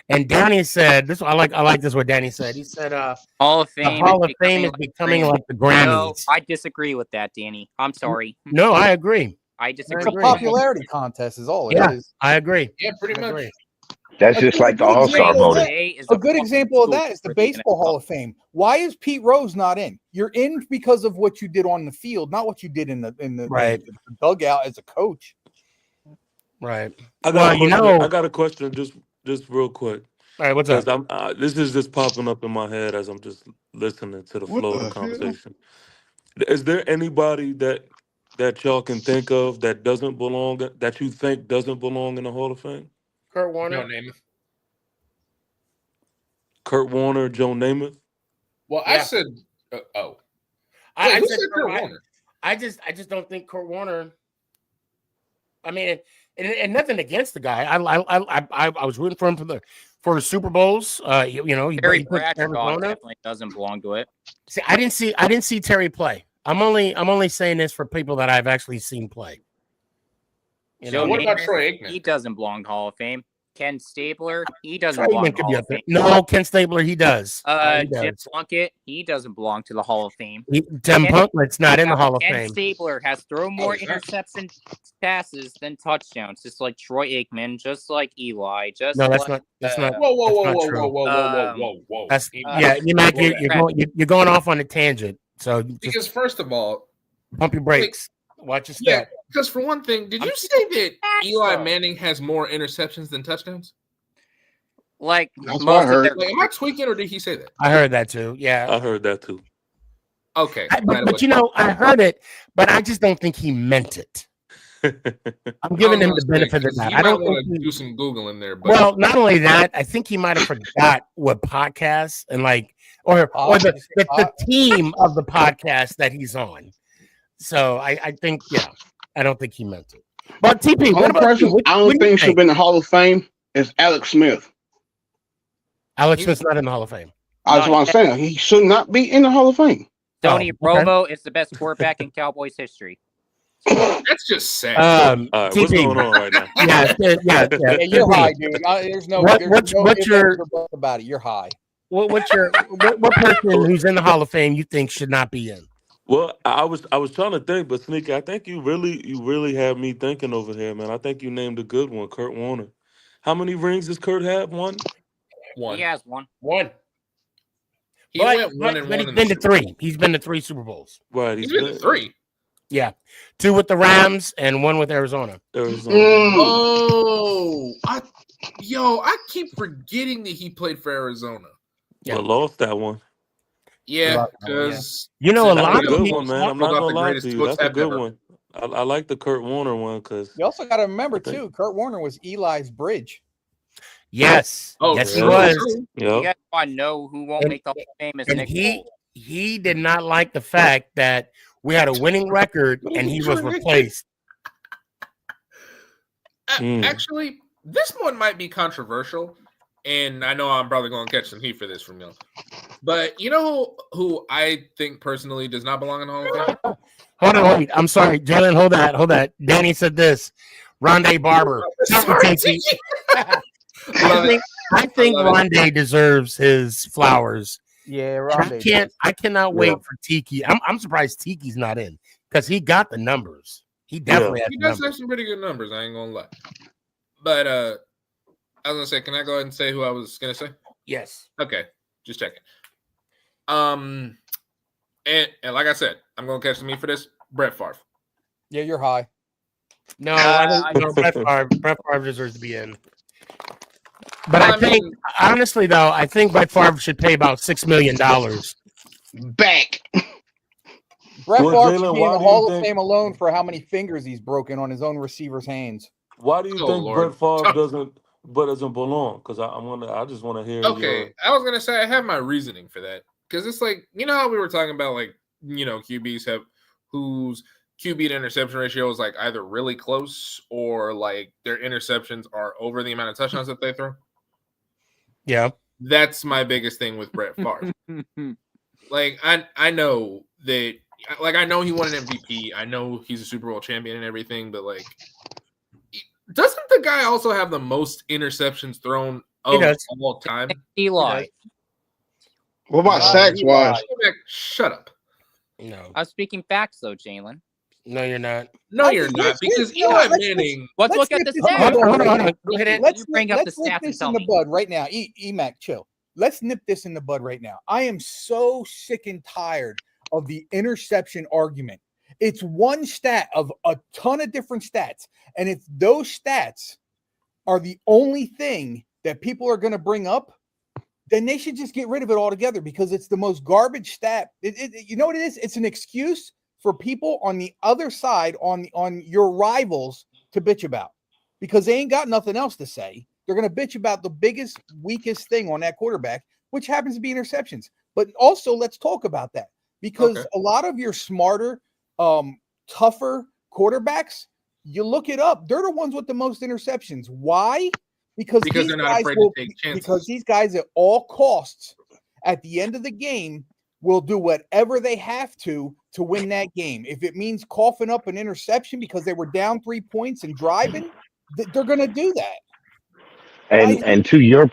And Danny said, "This I like this. What Danny said. He said, Hall of the Fame. Hall of Fame is becoming like the Grammys." No, I disagree with that, Danny. I'm sorry. No, I agree. I disagree. It's a popularity contest, is all it is. I agree. Yeah, pretty much. That's just like the All-Star voting. A good example of that is the Baseball Hall of Fame. Why is Pete Rose not in? You're in because of what you did on the field, not what you did in the Right. the dugout as a coach. Right. I got a question just real quick. All right, what's up? This is just popping up in my head as I'm just listening to the flow of the conversation. Is there anybody that y'all can think of that doesn't belong, that you think doesn't belong in the Hall of Fame? Kurt Warner. Joe Namath. Kurt Warner, Joe Namath. Well, Yeah. I said, oh, I who said said Kurt Warner? I just don't think Kurt Warner. I mean, and nothing against the guy. I was rooting for him for the Super Bowls. You know, Terry Bradshaw definitely doesn't belong to it. See, I didn't see Terry play. I'm only saying this for people that I've actually seen play. Joe what about Namath, Troy Aikman? He doesn't belong to Hall of Fame. Ken Stabler, he doesn't Troy belong Aikman to could Hall be of up there. Fame. No, Ken Stabler, he does. Jim Plunkett, he doesn't belong to the Hall of Fame. Tim Plunkett's not in the Hall of Ken Fame. Stabler has thrown more interception passes than touchdowns, just like Troy Aikman, just like Eli, just No, that's like, not. Whoa. That's you might you're going off on a tangent. So Because first of all, pump your brakes. Watch your yeah, step. because for one thing, did you say that Eli Manning has more interceptions than touchdowns? Like That's what I heard. Like, am I tweaking or did he say that? I heard that too. Yeah, I heard that too. Okay, but you know, I heard it, but I just don't think he meant it. I'm giving him the benefit of that. I don't want think to do some Googling there. But well, not only that, I think he might have forgot what podcast and like or the team of the podcast that he's on. So I think I don't think he meant it. But TP, what about you? I don't think should be in the Hall of Fame is Alex Smith. Alex Smith's not in the Hall of Fame. That's what I'm saying. He should not be in the Hall of Fame. Tony Romo is the best quarterback in Cowboys history. That's just sad. All right, what's going on right now? Yeah, you're high, dude. There's no about it. You're high. What's your what person who's in the Hall of Fame you think should not be in? Well, I was trying to think, but Sneaky, I think you really had me thinking over here, man. I think you named a good one, Kurt Warner. How many rings does Kurt have? One. He has one. He went 1 and 1. He's been to 3. He's been to 3 Super Bowls. Right. He's been to 3. Yeah, 2 with the Rams and 1 with Arizona. Oh, I keep forgetting that he played for Arizona. Yeah, but lost that one. Yeah, because you know a lot of good people, one, man. I'm not gonna lie to you. That's a good one. I like the Kurt Warner one because you also got to remember too. Kurt Warner was Eli's bridge. Yes, yes, he was. You guys want to know who won't make the Hall of Fame? Is and Nick he did not like the fact that we had a winning record and he was replaced. Actually, this one might be controversial, and I know I'm probably going to catch some heat for this from y'all. But you know who I think personally does not belong in the Hall of Fame? Hold on, wait. I'm sorry, Jalen. Hold that. Danny said this. Rondé Barber. I think Rondé deserves his flowers. Yeah, Rondé. I cannot wait for Tiki. I'm surprised Tiki's not in because he got the numbers. He definitely has. He does have some pretty good numbers. I ain't gonna lie. But I was gonna say, can I go ahead and say who I was gonna say? Yes. Okay, just checking. And like I said, I'm gonna catch some heat for this. Brett Favre. Yeah, you're high. No, I don't know. Brett Favre deserves to be in. But I think, honestly, though, I think Brett Favre should pay about $6 million back. Brett Well, Favre should Jalen, be in why the do you Hall of think? Fame alone for how many fingers he's broken on his own receiver's hands. Why do you Oh, think Lord. Brett Favre doesn't belong? Because I just want to hear your. I was gonna say I have my reasoning for that because it's like how we were talking about QBs have whose QB to interception ratio is like either really close or like their interceptions are over the amount of touchdowns that they throw. Yeah, that's my biggest thing with Brett Favre. Like I know that, like I know he won an MVP. I know he's a Super Bowl champion and everything, but like, doesn't the guy also have the most interceptions thrown of all time? Eli. What about sacks wise? Shut up. No. I'm speaking facts though, Jalen. No, you're not. No, you're not, because Eli Manning. Let's look at the stats. stats. Hold on. Go ahead. Let's bring up the Let's nip stats and this tell in the me. bud right now. Emac, chill. Let's nip this in the bud right now. I am so sick and tired of the interception argument. It's one stat of a ton of different stats. And if those stats are the only thing that people are going to bring up, then they should just get rid of it altogether because it's the most garbage stat. You know what it is? It's an excuse for people on the other side, on your rivals, to bitch about because they ain't got nothing else to say. They're going to bitch about the biggest, weakest thing on that quarterback, which happens to be interceptions. But also, let's talk about that because a lot of your smarter, tougher quarterbacks, you look it up, they're the ones with the most interceptions. Why? Because they're not afraid to take chances. Because these guys at all costs, at the end of the game, will do whatever they have to win that game. If it means coughing up an interception because they were down 3 points and driving, they're going to do that. And to your,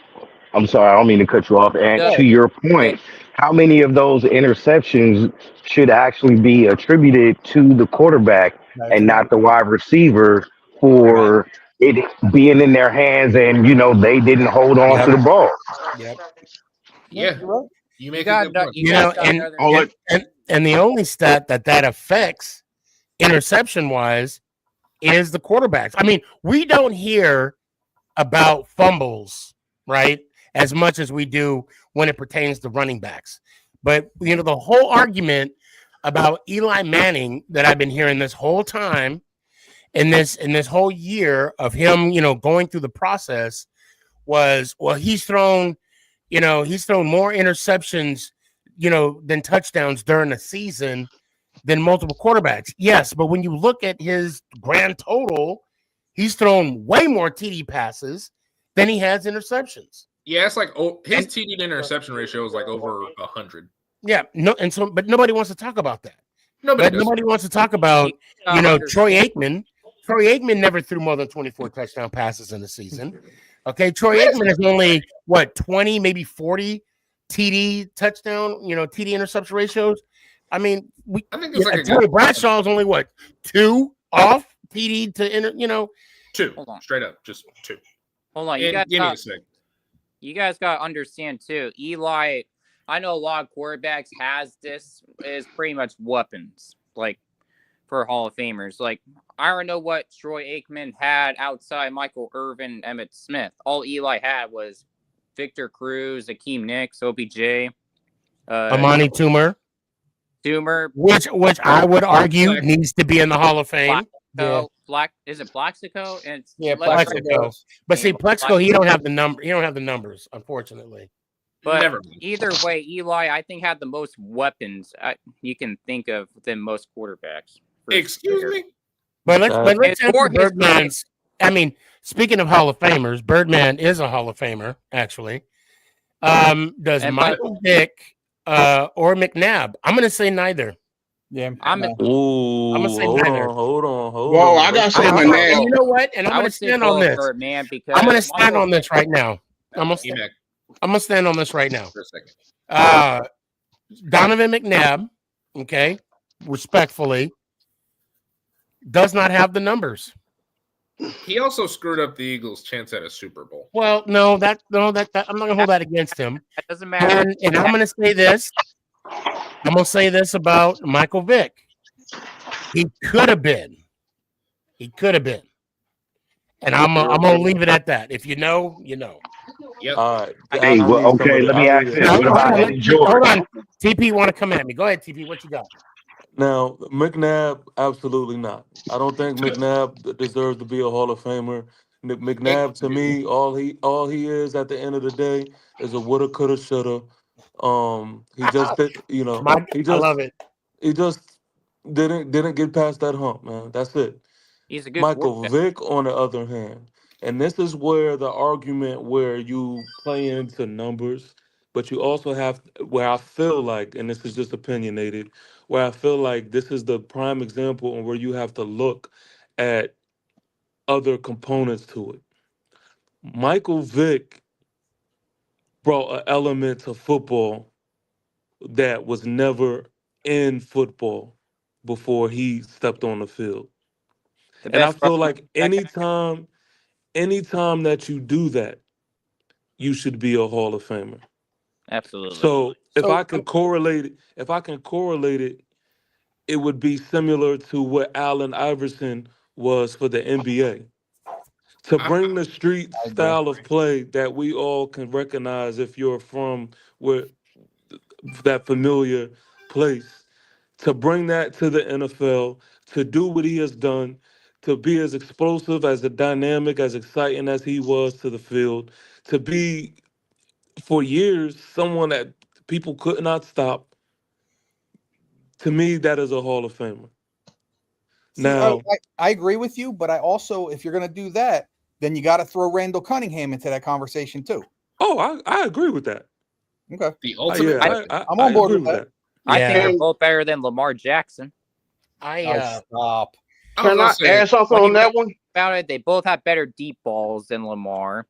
I'm sorry, I don't mean to cut you off. And to your point, how many of those interceptions should actually be attributed to the quarterback and not the wide receiver for it being in their hands and they didn't hold on to the ball? Yeah. You make and the only stat that affects interception wise is the quarterbacks. I mean, we don't hear about fumbles, right, as much as we do when it pertains to running backs. But the whole argument about Eli Manning that I've been hearing this whole time in this whole year of him, going through the process was, well, he's thrown more interceptions, than touchdowns during the season than multiple quarterbacks. Yes, but when you look at his grand total, he's thrown way more TD passes than he has interceptions. Yeah, it's like his TD to interception ratio is like over 100. Yeah, but nobody wants to talk about that. Nobody wants to talk about, Troy Aikman. Troy Aikman never threw more than 24 touchdown passes in the season. Okay, Troy Aikman is only 20, maybe 40 TD touchdown, TD interception ratios. I mean, I think it's like Terry Bradshaw's only 2 off TD to 2. Straight up, just 2. Hold on, you guys got to understand too. Eli, I know a lot of quarterbacks has this is pretty much weapons like for Hall of Famers. Like I don't know what Troy Aikman had outside Michael Irvin, Emmitt Smith. All Eli had was Victor Cruz, Akeem Nicks, OBJ, Amani Toomer, which I would argue needs to be in the Hall of Fame. Is it Plaxico? And Plaxico. But see, Plaxico, he don't have the number. He don't have the numbers, unfortunately. But either way, Eli, I think, had the most weapons you can think of than most quarterbacks. Excuse me. But let's answer Birdman's. I mean, speaking of Hall of Famers, Birdman is a Hall of Famer, actually. Does Michael Vick or McNabb? I'm going to say neither. Yeah, I'm going to say neither. Hold on. Whoa, I got to say McNabb. You know what? And I'm going to stand on this. I'm going to stand on this right now. I'm going to stand on this right now. For a second. Donovan McNabb, okay, respectfully, does not have the numbers. He also screwed up the Eagles' chance at a Super Bowl. Well, no, I'm not gonna hold that against him. That doesn't matter. And I'm gonna say this. I'm gonna say this about Michael Vick. He could have been. And I'm gonna leave it at that. If you know, you know. Yep. All right. Hey, I well, need some okay. of the. Let I me ask need. this. I Hold What need about some on, of Eddie the. hold George? on. TP want to come at me. Go ahead, TP. What you got? Now, McNabb, absolutely not. I don't think McNabb deserves to be a Hall of Famer. McNabb, to me, all he is at the end of the day is a woulda, coulda, shoulda. He just did, Mike, I love it. he just didn't get past that hump, man. That's it. He's a good Michael quarterback. Vick, on the other hand, and this is where the argument where you play into numbers, but you also have where I feel like, and this is just opinionated, where I feel like this is the prime example and where you have to look at other components to it. Michael Vick brought an element to football that was never in football before he stepped on the field. The And I best feel running like back. anytime that you do that, you should be a Hall of Famer. Absolutely. So So if I can correlate it, it would be similar to what Allen Iverson was for the NBA. To I, bring the street I agree. style of play that we all can recognize if you're from where that familiar place, to bring that to the NFL, to do what he has done, to be as explosive, as dynamic, as exciting as he was to the field, to be for years someone that people could not stop. To me, that is a Hall of Famer. See, I, Now, I, I agree with you, but I also, if you're going to do that, then you got to throw Randall Cunningham into that conversation too. I agree with that. Okay, the ultimate. I, I'm I on board agree with with that. that. I think Yeah, they're both better than Lamar Jackson. I Oh, stop. I was Can gonna I say. add something When on you think that one? about it, they both have better deep balls than Lamar.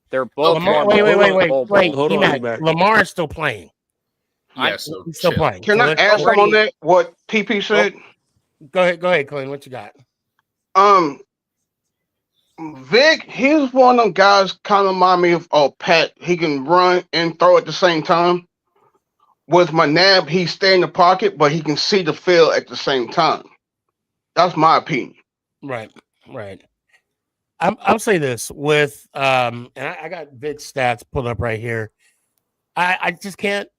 They're both Okay. Lamar. won Wait, wait, Hold wait, multiple on, wait, Pro wait. Bowls. hold on, Emac. Emac. Lamar is still playing. Yeah. I'm So He's still chill. playing. Can So I let's add something on already. that? What TP Go, said? go ahead. Go ahead, Clint. What you got? Um, Vic, he's one of them guys kind of remind me of Pat. He can run and throw at the same time. With McNabb, he stay in the pocket, but he can see the field at the same time. That's my opinion. Right, right. I'll say this with and I got Vic's stats pulled up right here. I just can't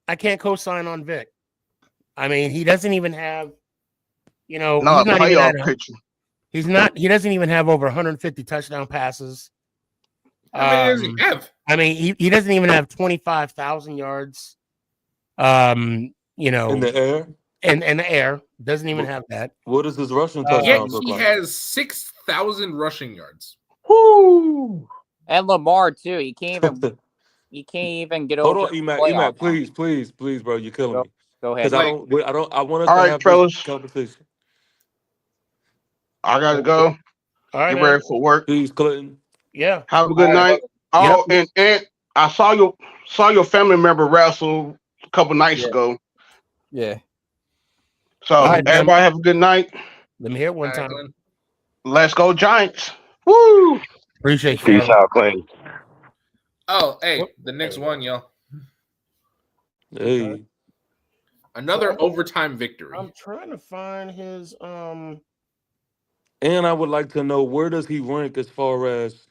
co-sign on Vic. I mean, he doesn't even have, he's Not a not even playoff at pitcher. he doesn't even have over 150 touchdown passes. How many does he have? I mean, he doesn't even have 25,000 yards. In the air, in the air. Doesn't even wh- have that. what does his rushing Yet touchdowns look he like? has 6,000 rushing yards. Whoo! and Lamar too. He can't even get Hold over on, the Emac. playoff Emac, hump. please, bro, you're killing Go, me. go Because ahead. I Like, don't, I want us All to right, have this fellas, conversation. I gotta go. All right, Get man. ready for work. Please, Clinton. Yeah. Have a All good right, night. brother. Yep. Oh, and I saw your family member wrestle a couple nights Yeah, ago. yeah. All So right, man. everybody have a good night. Let me hear it all one right, time. Glenn. Let's go Giants. Woo! Appreciate you, Peace brother. out, Clinton. Oh, hey, Whoop. the next Hey, one, y'all. okay. Hey, Another So overtime victory. I'm trying to find his and I would like to know, where does he rank as far as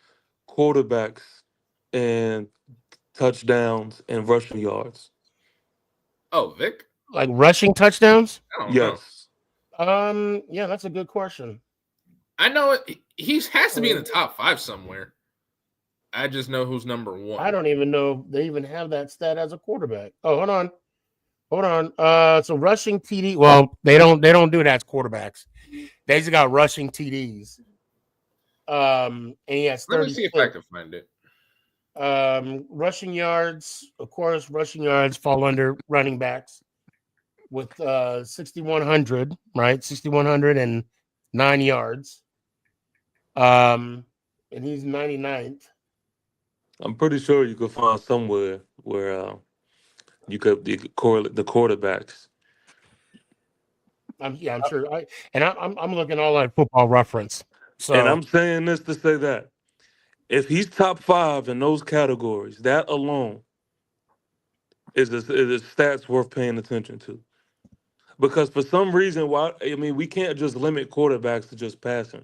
quarterbacks and touchdowns and rushing yards? Oh, Vic? like rushing touchdowns. I don't know. Yes. Yeah, that's a good question. I know it. He has to be in the Uh, top 5 somewhere. I just know who's number 1. I don't even know if they even have that stat as a quarterback. Oh, hold on. So rushing TD. Well, they don't do that as quarterbacks. They just got rushing TDs. And he has Let me see if I 36. can find it. Rushing yards, of course, rushing yards fall under running backs with 6,100, right? 6,109 yards. And he's 99th. I'm pretty sure you could find somewhere where you could correlate the quarterbacks. I'm sure. I'm looking all at Football Reference. And So I'm saying this to say that if he's top 5 in those categories, that alone is a stats worth paying attention to. Because for some reason, we can't just limit quarterbacks to just passing.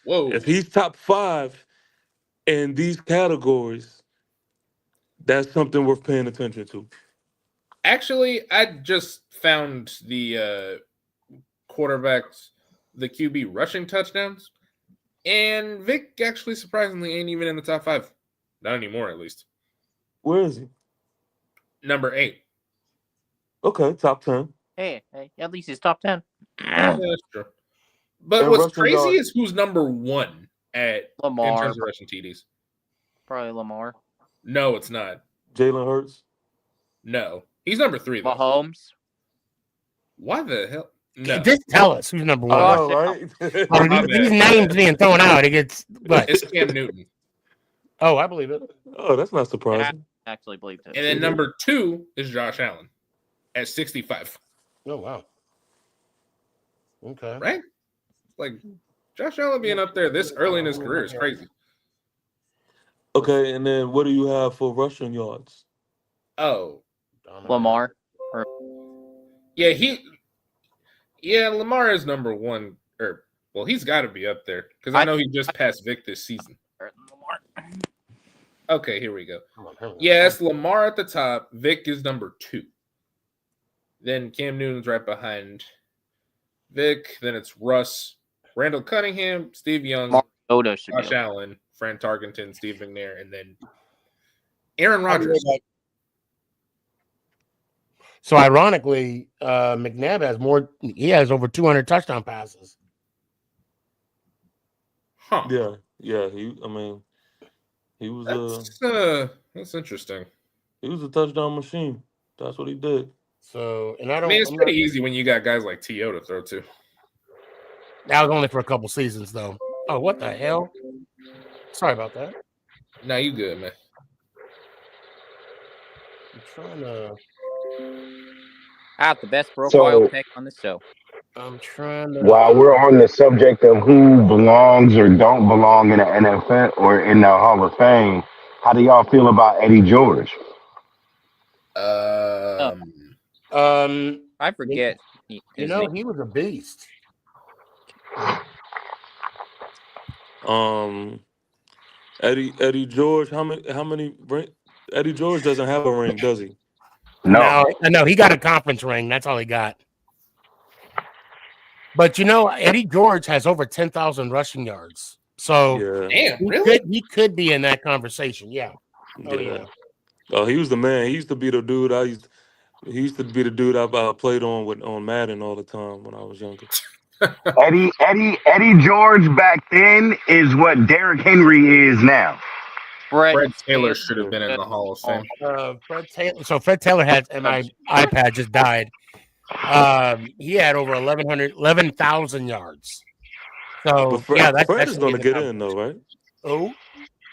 Whoa. If he's top 5 in these categories, that's something worth paying attention to. Actually, I just found the quarterbacks, the QB rushing touchdowns, and Vic actually surprisingly ain't even in the top 5. Not anymore, at least. Where is he? Number 8. Okay, top 10. Hey, at least he's top 10. Yeah, that's true. But And what's rushing crazy yards. is who's number 1 in Lamar. terms of rushing TDs. Probably Lamar. No, it's not. Jalen Hurts. No, he's number 3 though. Mahomes. Why the hell? No, Just tell us who's number 1. I know, right? I mean, these names being thrown out, it gets what? It's Cam Newton. Oh, I believe it. Oh, that's not surprising. I actually believed it. And then number 2 is Josh Allen at 65. Oh wow. Okay. Right? Like Josh Allen being up there this early in his career is crazy. Okay, and then what do you have for rushing yards? Oh, Lamar. yeah, Lamar is number 1. Well, he's got to be up there because I know he just passed Vic this season. Okay, here we go. Yeah, it's Lamar at the top. Vic is number 2. Then Cam Newton's right behind Vic. Then it's Russ, Randall Cunningham, Steve Young, Josh Allen, Fran Tarkenton, Steve McNair, and then Aaron Rodgers. So ironically, McNabb has more. He has over 200 touchdown passes. Huh? Yeah. He was that's interesting. He was a touchdown machine. That's what he did. So, and it's pretty easy when you got guys like T.O. to throw to. That was only for a couple seasons, though. Oh, what the hell? Sorry about that. No, you good, man. I'm trying to. The best profile pick on the show. I'm trying to. While we're on the subject of who belongs or don't belong in the NFL or in the Hall of Fame, how do y'all feel about Eddie George? I forget. He was a beast. Eddie George, how many Eddie George doesn't have a ring, does he? No, he got a conference ring. That's all he got. But Eddie George has over 10,000 rushing yards. So he could be in that conversation. Yeah. Oh, yeah. Oh, he was the man. He used to be the dude he used to be the dude I played on Madden all the time when I was younger. Eddie George back then is what Derrick Henry is now. Fred Taylor should have been in the Hall of Fame. Fred Taylor. So Fred Taylor had, and my iPad just died. He had over 11,000 yards. So Fred is going to get in though, right? Oh,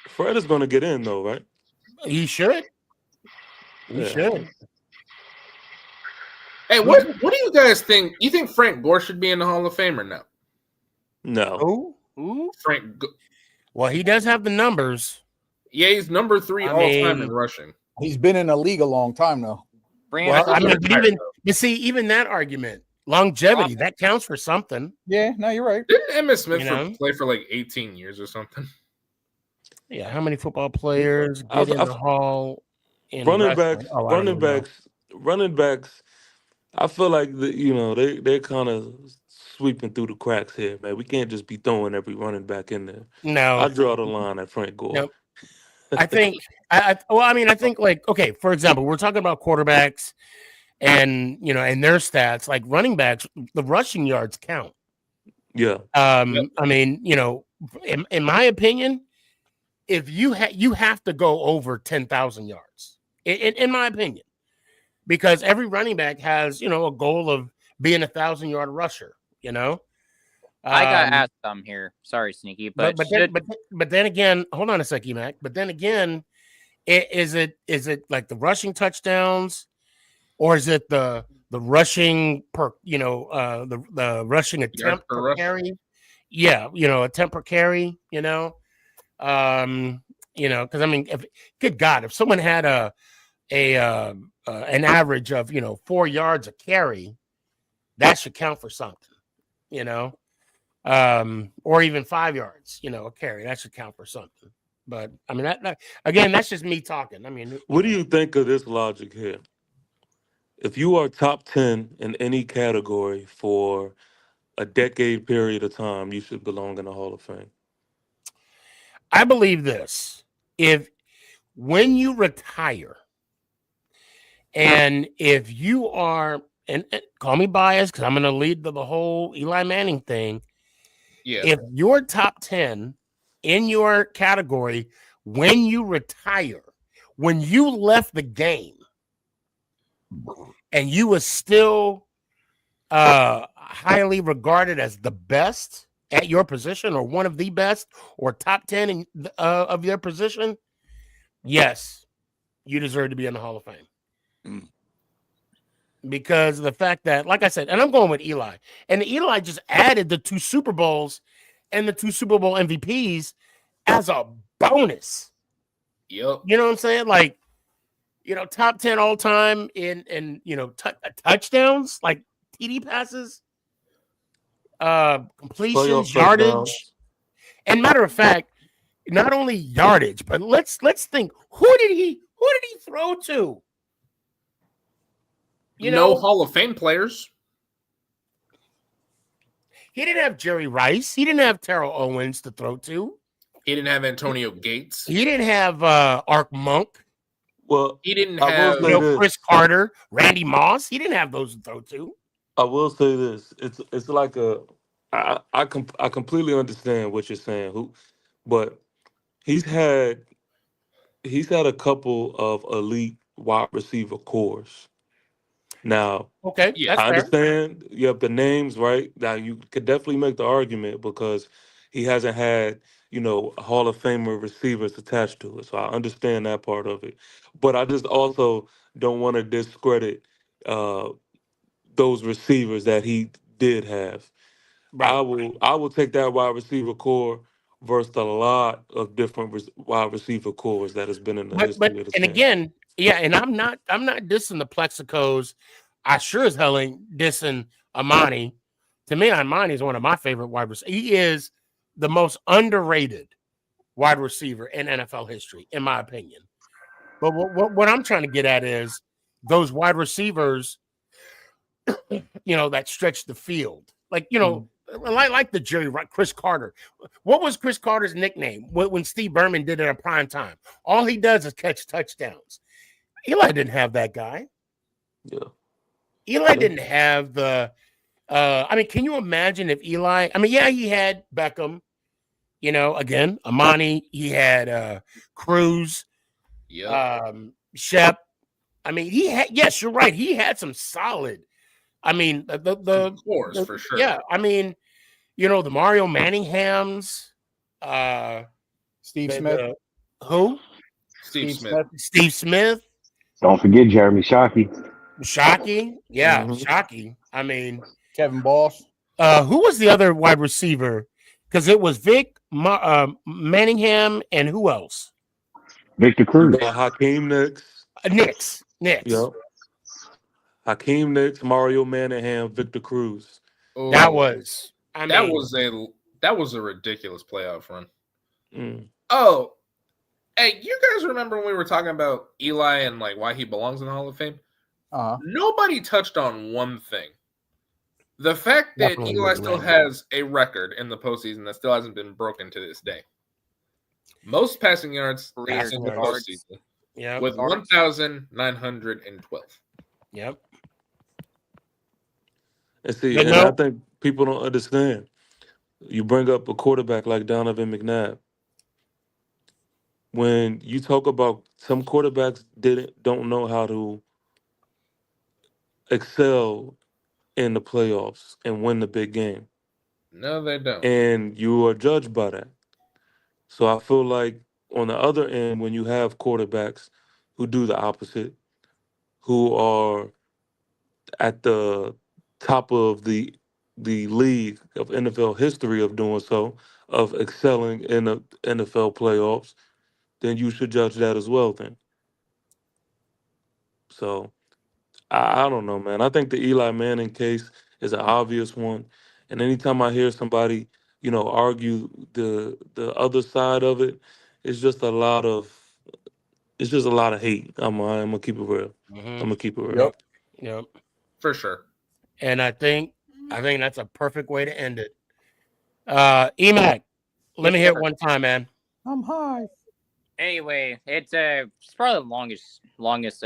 Fred is going to get in though, right? He should. He should. Hey, what do you guys think? You think Frank Gore should be in the Hall of Fame or no? No. Who? Frank. Well, he does have the numbers. Yeah, he's number 3 all time in rushing. He's been in the league a long time though. Even that argument, longevity, that counts for something. Yeah, no, you're right. Didn't Emmitt Smith play for like 18 years or something? Yeah, how many football players get in the Hall? Running backs. I feel like they're kind of sweeping through the cracks here, man. We can't just be throwing every running back in there. No, I draw the line at Frank Gore. Nope. I think. I think for example, we're talking about quarterbacks, and and their stats. Like running backs, the rushing yards count. Yeah. I mean, in my opinion, if you have to go over 10,000 yards, in my opinion. Because every running back has, a goal of being 1,000-yard rusher. I got to ask some here. Sorry, Sneaky, but then again, hold on a second, Mac. But then again, is it like the rushing touchdowns, or is it the rushing per the rushing attempt per carry? Yeah, attempt per carry. Because good God, if someone had an average of 4 yards a carry, that should count for something, or even 5 yards, a carry, that should count for something. But I mean, again, that's just me talking. I mean, What do you think of this logic here? If you are top 10 in any category for a decade period of time, you should belong in the Hall of Fame. I believe this. If when you retire, and if you are, and call me biased because I'm going to lead the whole Eli Manning thing. Yeah. If you're top 10 in your category when you retire, when you left the game, and you were still highly regarded as the best at your position or one of the best or top 10 of your position, yes, you deserve to be in the Hall of Fame. Because of the fact that, like I said, and I'm going with Eli, and Eli just added the 2 Super Bowls and the 2 Super Bowl MVPs as a bonus. Yep. You know what I'm saying? Like, top 10 all time in touchdowns, like TD passes, completions, yardage. And matter of fact, not only yardage, but let's think, who did he throw to? No Hall of Fame players. He didn't have Jerry Rice. He didn't have Terrell Owens to throw to. He didn't have Antonio Gates. He didn't have Art Monk. Well, he didn't have Chris Carter, Randy Moss. He didn't have those to throw to. I will say this: it's like I completely understand what you're saying. But he's had a couple of elite wide receiver cores. Now, okay, I understand you have the names right now. You could definitely make the argument because he hasn't had Hall of Famer receivers attached to it. So I understand that part of it, but I just also don't want to discredit those receivers that he did have. Right. I will take that wide receiver core versus a lot of different wide receiver cores that has been in the history of the and game. Again, yeah, and I'm not dissing the Plexicos. I sure as hell ain't dissing Amani. To me, Amani is one of my favorite wide receivers. He is the most underrated wide receiver in NFL history, in my opinion. But what I'm trying to get at is those wide receivers, that stretch the field. Like, like the Jerry Chris Carter. What was Chris Carter's nickname when Steve Berman did it at prime time? All he does is catch touchdowns. Eli didn't have that guy. Yeah. Eli didn't have the can you imagine if Eli, he had Beckham, again, Amani, he had Cruz, Shep. He had, yes, you're right. He had some solid, the cores for sure. Yeah. The Mario Manninghams, Steve Smith. Who? Steve Smith. Steve Smith. Don't forget Jeremy Shockey. Yeah, Shockey. Kevin Boss. Who was the other wide receiver? Because it was Vic Manningham and who else? Victor Cruz. Hakeem Nicks. Nicks. Yep. Hakeem Nicks, Mario Manningham, Victor Cruz. Oh, that was a ridiculous playoff run. Mm. Oh, hey, you guys remember when we were talking about Eli and like why he belongs in the Hall of Fame? Nobody touched on one thing. The fact that Eli still has a record in the postseason that still hasn't been broken to this day. Most passing yards in the postseason. Yeah. With 1,912. Yep. And see, I think people don't understand. You bring up a quarterback like Donovan McNabb. When you talk about some quarterbacks don't know how to excel in the playoffs and win the big game. No, they don't. And you are judged by that. So I feel like on the other end, when you have quarterbacks who do the opposite, who are at the top of the league of NFL history of doing so, of excelling in the NFL playoffs, then you should judge that as well then. So I don't know, man. I think the Eli Manning case is an obvious one. And anytime I hear somebody, argue the other side of it, it's just a lot of hate. I'm gonna keep it real. I'm gonna keep it real. Yep. For sure. And I think that's a perfect way to end it. Emac, let me hear it one time, man. I'm high. Anyway, it's probably the longest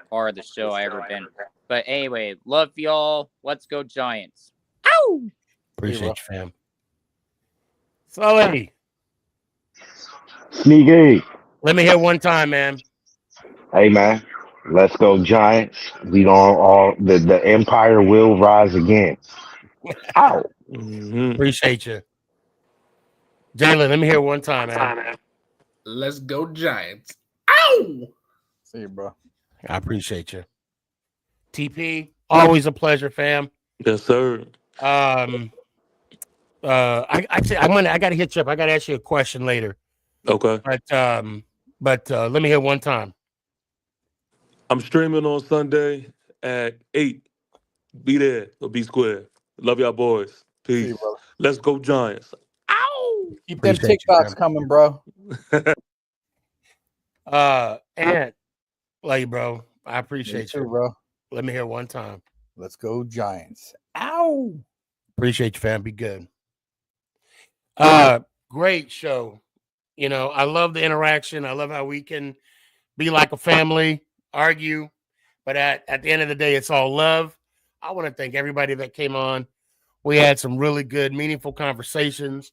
part of the show I ever been. But anyway, love y'all. Let's go Giants. Ow! Appreciate you, fam. Sully, SneakyG. let me hear one time, man. Hey man, let's go Giants. We don't all the empire will rise again. Ow. Appreciate you. Jalen, let me hear it one time, man. Let's go Giants. Ow! See you, bro. I appreciate you. TP, always a pleasure, fam. Yes, sir. I gotta hit you up. I gotta ask you a question later. Okay. But let me hear one time. I'm streaming on Sunday at 8. Be there or be square. Love y'all boys. Peace. You, Let's go Giants. Ow! Keep them TikToks coming, bro. Ant, love you, bro. I appreciate you, you, bro. Let me hear one time. Let's go Giants. Ow! Appreciate you, fam. Be good. Great show. You know, I love the interaction. I love how we can be like a family, argue, but at the end of the day, it's all love. I want to thank everybody that came on. We had some really good, meaningful conversations.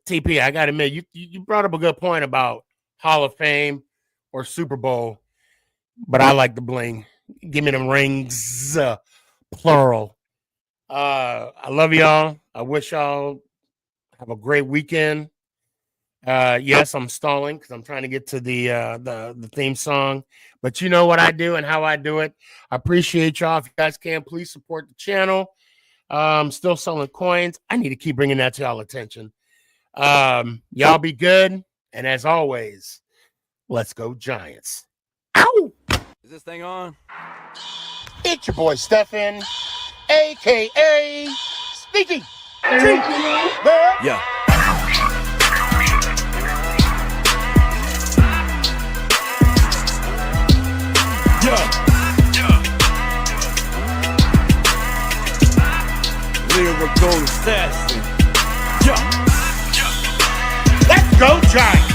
TP, I got to admit, you brought up a good point about Hall of Fame or Super Bowl, but I like the bling. Give me them rings, plural. I love y'all. I wish y'all have a great weekend. Yes, I'm stalling because I'm trying to get to the theme song, but you know what I do and how I do it. I appreciate y'all. If you guys can, please support the channel. Still selling coins. I need to keep bringing that to y'all attention. Y'all be good, and as always, let's go Giants. Ow! Is this thing on? It's your boy Stefan, a.k.a. SneakyG. Yeah. Lyrical assassin. Let's go Giants.